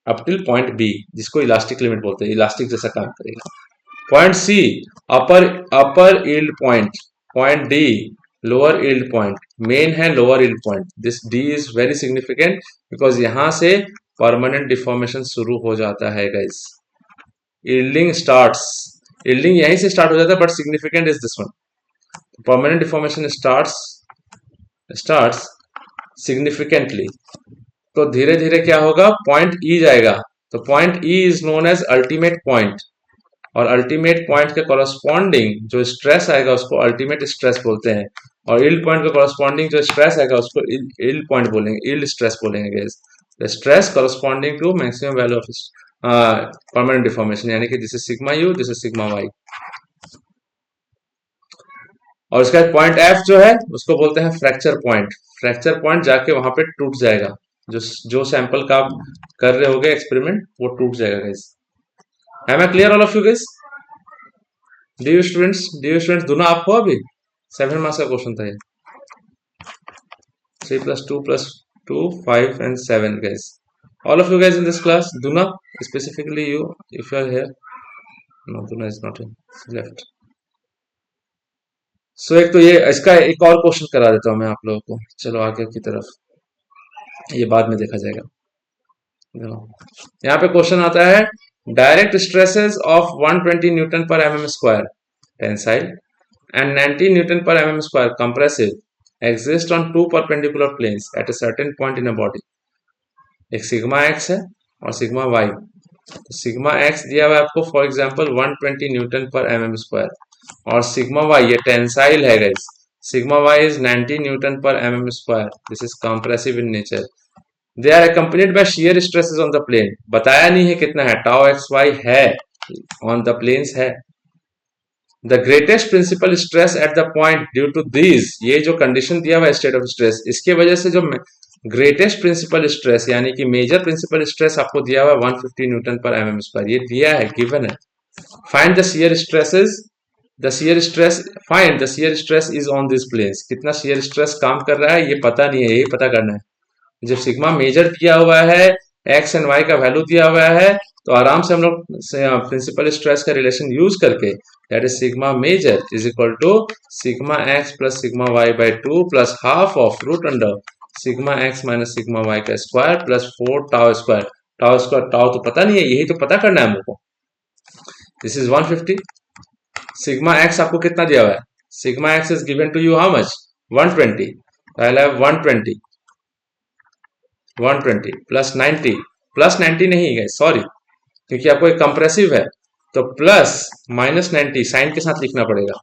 up till point B, जिसको इलास्टिक लिमिट बोलते हैं, इलास्टिक जैसा काम करेगा। Point C upper upper yield point, point D lower yield point, main है lower yield point. This D is very significant because यहां से परमानेंट डिफॉर्मेशन शुरू हो जाता है गाइस। यील्डिंग स्टार्ट्स, यील्डिंग यहीं से स्टार्ट हो जाता है, but significant is this one, permanent deformation starts significantly. तो धीरे धीरे क्या होगा, पॉइंट ई जाएगा, तो point E is known as ultimate point, और अल्टीमेट पॉइंट के कॉरस्पॉन्डिंग जो स्ट्रेस आएगा उसको अल्टीमेट स्ट्रेस बोलते हैं, और यील्ड पॉइंट के कॉरस्पॉन्डिंग जो स्ट्रेस आएगा उसको यील्ड पॉइंट बोलेंगे, यील्ड स्ट्रेस बोलेंगे guys. The stress corresponding to maximum value of permanent deformation, यानी कि this is sigma U, this is sigma y. और उसका पॉइंट एफ जो है उसको बोलते हैं फ्रैक्चर पॉइंट। फ्रैक्चर पॉइंट जाके वहां पे टूट जाएगा, जो जो सैंपल का आप कर रहे होगे एक्सपेरिमेंट वो टूट जाएगा guys. Am I clear all of you guys? D you students दोनों आप हो अभी? 7 मार्क्स का क्वेश्चन था ये। 3 + 2 + 2 5 and 7 guys. All of you guys in this class, Duna, specifically you, if you are here. No, Duna is not here. Left. So एक तो ये इसका एक और क्वेश्चन करा देता हूँ मैं आप लोगों को। चलो आगे की तरफ, ये बाद में देखा जाएगा। यहाँ पे क्वेश्चन आता है डायरेक्ट स्ट्रेसेस ऑफ 120 न्यूटन पर MM square tensile and 90 Newton per mm square compressive exist on two perpendicular planes at a certain point in a body. एक सिग्मा एक्स है और सिग्मा वाई। तो सिग्मा एक्स दिया हुआ है आपको for example 120 newton per M M square, और सिग्मा वाई ये टेंसाइल है guys. Sigma y is 90 newton per M M square. This is compressive in nature. They are accompanied by shear stresses on the plane। बताया नहीं है कितना है, टाउ एक्स वाई है, ऑन द प्लेन्स है। The greatest principal stress at the point due to these, ये जो कंडीशन दिया हुआ है स्टेट ऑफ स्ट्रेस, इसके वजह से जो ग्रेटेस्ट प्रिंसिपल स्ट्रेस यानी कि मेजर प्रिंसिपल स्ट्रेस आपको दिया हुआ है 150 Newton per M M square, ये दिया है, गिवन है। Find the shear stresses, the shear stress, find the shear stress is on this planes. कितना शियर स्ट्रेस काम कर रहा है ये पता नहीं है, यही पता करना है। जब सिग्मा मेजर किया हुआ है, एक्स एंड वाई का वैल्यू दिया हुआ है, तो आराम से हम लोग प्रिंसिपल स्ट्रेस का रिलेशन यूज करके, that is sigma major is equal to sigma x plus sigma y by 2 plus half of root under sigma x minus sigma y का square plus 4 tau square. Tau square tau तो पता नहीं है, यही तो पता करना है हमको। This is 150। सिग्मा एक्स आपको कितना दिया हुआ है? Sigma x is given to you how much? 120। I have 120 plus 90, plus 90 नहीं है सॉरी, क्योंकि आपको एक कंप्रेसिव है, तो प्लस माइनस 90 साइन के साथ लिखना पड़ेगा,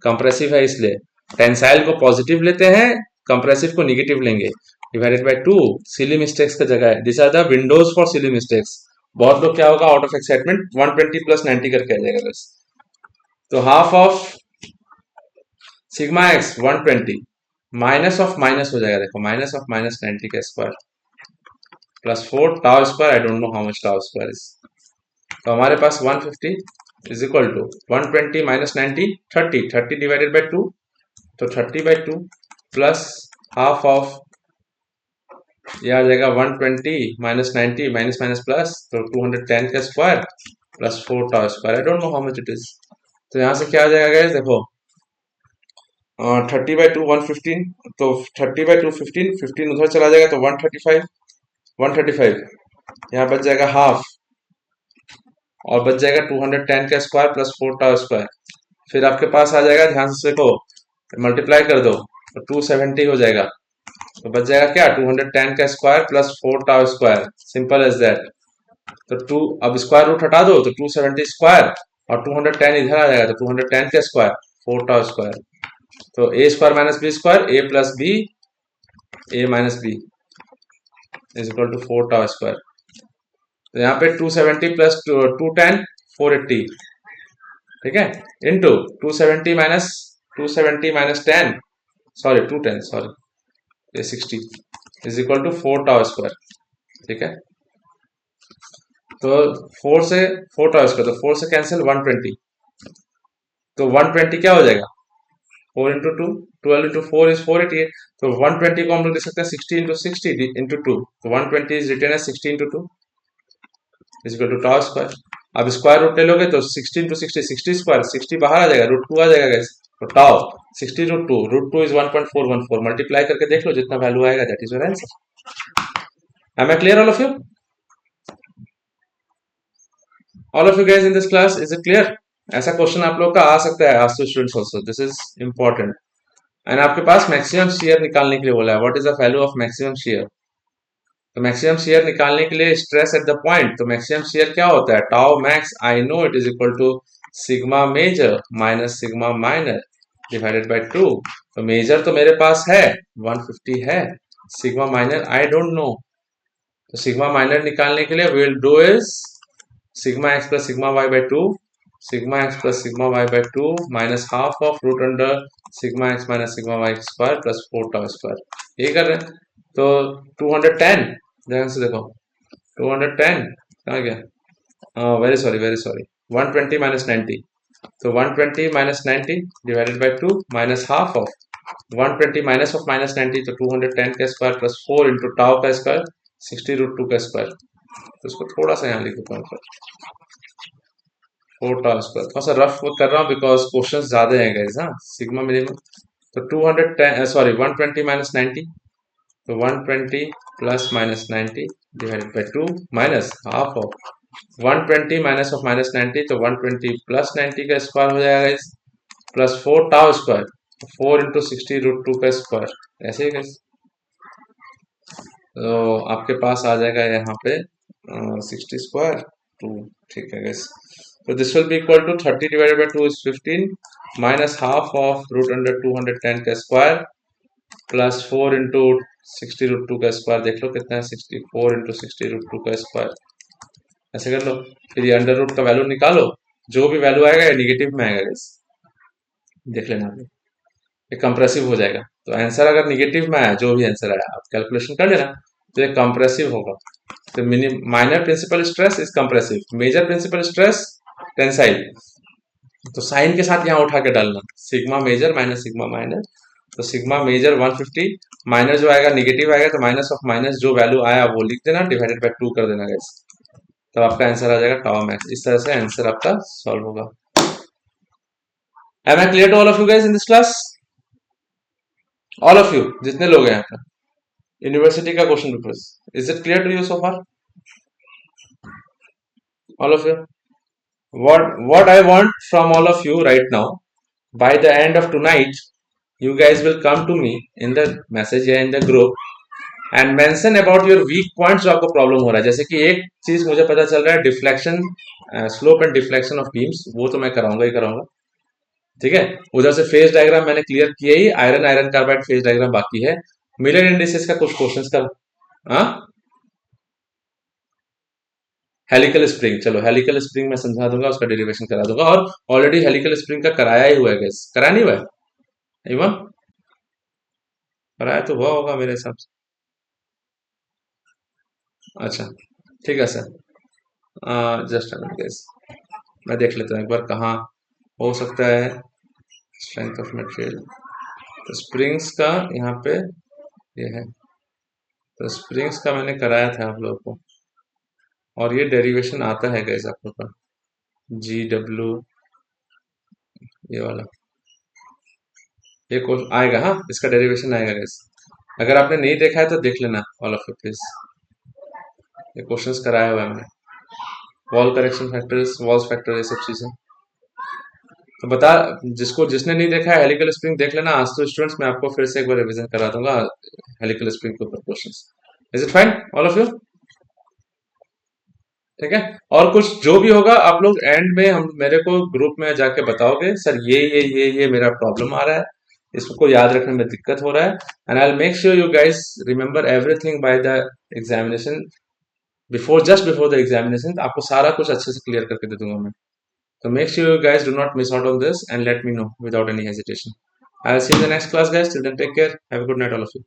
कंप्रेसिव है इसलिए। टेंसाइल को पॉजिटिव लेते हैं, कंप्रेसिव को नेगेटिव लेंगे, डिवाइडेड बाय 2। सिली मिस्टेक्स का जगह है, this are the windows for silly mistakes. बहुत लोग क्या होगा, आउट ऑफ एक्साइटमेंट 120 प्लस 90 करके आ जाएगा बस। तो half of sigma x 120 minus of minus हो जाएगा, देखो माइनस ऑफ माइनस 90 का square plus 4 tau square, I don't know how much tau square is. तो हमारे पास 150 is equal to 120 minus 90 30, 30 divided by 2, तो 30/2 प्लस हाफ ऑफ, ये आ जाएगा 120 माइनस 90 माइनस माइनस प्लस, तो 210 का square plus 4 tau square, I don't know how much it is. तो यहाँ से क्या आ जाएगा गाइस, देखो 30/2 115, तो 30/2 15, 15 उधर चला जाएगा तो 135 यहाँ बच जाएगा हाफ, और बच जाएगा 210 का स्क्वायर प्लस 4 टाउ स्क्वायर। फिर आपके पास आ जाएगा, ध्यान से देखो, मल्टीप्लाई कर दो तो 270 हो जाएगा, तो बच जाएगा क्या, 210 का square plus 4 tau square, simple as that. तो 2, अब स्क्वायर रूट हटा दो तो 270 स्क्वायर और 210 इधर आ जाएगा, तो 210 का स्क्वायर 4 टाउ स्क्वायर, तो A square minus B square, A plus B A minus B is equal to 4 tau square. तो यहाँ पे 270 प्लस 210 480, ठीक है, इंटू 270 माइनस 10 सॉरी 210 सॉरी ये 60 is equal to 4 tau square, ठीक है। तो 4 से 4 टाउ स्क्वायर, तो 4 से कैंसिल 120, तो 120 क्या हो जाएगा, 4 इंटू 2, 12 इंटू 4 इज 488, तो 120 को हम लोग देख सकते हैं 60 इंटू 60 इंटू 2, तो 120 is written as 60 into 2 is equal to tau square. अब स्क्वायर रूट ले लोगे तो 60 इंटू 60 60 स्क्वायर, 60 बाहर आ जाएगा, रूट 2 आ जाएगा गाइस, तो टाउ 60 रूट 2 इज 1.414, मल्टीप्लाई करके देख लो जितना वैल्यू आएगा, that is your answer. Am I clear all of you? All of you guys in this class, is it clear? ऐसा क्वेश्चन आप लोग का आ सकता है, आज तो students also, this is important. And आपके पास मैक्सिमम शियर निकालने के लिए बोला है, what is the value of maximum shear. तो मैक्सिमम शियर निकालने के लिए स्ट्रेस एट द पॉइंट, तो मैक्सिमम शियर क्या होता है, tau max I know it is equal to sigma major minus sigma minor divided by 2। तो मेजर तो मेरे पास है 150 है, sigma minor I don't know, तो सिग्मा माइनर निकालने के लिए we will do is sigma x plus sigma y by 2, sigma x plus sigma y by 2 minus half of root under sigma x minus sigma y square plus 4 tau square. ये कर रहे हैं तो 210 ध्यान से देखो 210 कहाँ गया वेरी सॉरी 120 minus 90 तो 120 minus 90 divided by 2 minus half of 120 minus of minus 90 तो 210 का स्क्वायर प्लस 4 इंटू टाउ का स्क्वायर 60 रूट 2 का स्क्वायर तो इसको थोड़ा सा यहाँ लिख देता हूँ 4 टाउ स्क्वायर थोड़ा सा रफ कर रहा हूँ बिकॉज क्वेश्चन ज्यादा हैं गाइस हाँ सिग्मा मिनिमम तो 210 सॉरी 120 minus 90 तो 120 plus minus 90 divided by 2 minus half of 120 minus of minus 90 तो 120 प्लस 90 का स्क्वायर हो जाएगा guys plus 4 tau square 4 into 60 root 2 का स्क्वायर ऐसे ही गाइस तो आपके पास आ जाएगा यहाँ पे 60 स्क्वायर 2 ठीक है गाइस तो this will be equal to 30 divided by 2 is 15 minus half of root under 210 का स्क्वायर प्लस 4 इंटू 60 रूट 2 का स्क्वायर देख लो कितना है 64 इंटू 60 रूट 2 का स्क्वायर ऐसे कर लो फिर ये अंडर रूट का वैल्यू निकालो जो भी वैल्यू आएगा ये निगेटिव में आएगा गाइस देख लेना ये कंप्रेसिव हो जाएगा तो आंसर अगर निगेटिव में आया जो भी आंसर आया आप कैलकुलेशन कर लेना तो ये कंप्रेसिव होगा तो minor principal stress is compressive major principal stress tensile तो साइन के साथ यहाँ उठा के डालना sigma major minus sigma minor तो सिग्मा मेजर 150 माइनर जो आएगा निगेटिव आएगा तो माइनस ऑफ माइनस जो वैल्यू आया वो लिख देना डिवाइडेड बाय 2 कर देना गाइस तो आपका आंसर आ जाएगा टाउ मैक्स इस तरह से आंसर आपका सॉल्व होगा am I clear to all of you guys in this class all of you जितने लोग हैं यहाँ पे यूनिवर्सिटी का question paper is it clear to you so far all of you what I want from all of you right now by the end of tonight you guys will come to me in the message या in the group and mention about your weak points जो आपको प्रॉब्लम हो रहा है जैसे कि एक चीज मुझे पता चल रहा है deflection slope and deflection of beams वो तो मैं कराऊंगा ही कराऊंगा ठीक है उधर से फेज डायग्राम मैंने क्लियर किया ही iron iron carbide phase diagram बाकी है मिलर इंडिसेस का कुछ क्वेश्चंस का हाँ हेलिकल स्प्रिंग चलो हेलिकल स्प्रिंग में समझा दूंगा उसका डेरिवेशन करा दूंगा और ऑलरेडी हेलिकल स्प्रिंग का कराया ही हुआ है गैस करा नहीं हुआ है इवन कराया तो हुआ होगा मेरे हिसाब से अच्छा ठीक है sir just a minute gas मैं देख लेता हूँ एक बार कहाँ हो सकता है स्ट्रेंथ ऑफ मटेरियल तो स्प्रिंग्स का यहाँ पे ये है तो स्प्रिंग्स का मैंने कराया था आप लोगों को और ये डेरिवेशन आता है गैस आप लोग का GW ये वाला ये आएगा हाँ इसका डेरिवेशन आएगा गैस अगर आपने नहीं देखा है तो देख लेना ऑल ऑफ यू प्लीज ये क्वेश्चंस कराया हुआ है मैंने wall correction factors walls factor ये सब चीजें तो बता जिसने नहीं देखा है हेलिकल स्प्रिंग देख लेना आज तो स्टूडेंट्स मैं आपको फिर से एक बार रिवीजन करा दूंगा हेलिकल स्प्रिंग के ऊपर questions is it fine all of you ठीक है और कुछ जो भी होगा आप लोग एंड में हम मेरे को ग्रुप में जाके बताओगे सर ये मेरा प्रॉब्लम आ रहा है इसको याद रखने में दिक्कत हो रहा है and I will make sure you guys remember everything by the examination just before the examination आपको सारा कुछ अच्छे से क्लियर करके दे दूंगा मैं तो make sure you guys do not miss out on this and let me know without any hesitation. I'll see you in the next class guys. Till then take care. Have a good night all of you.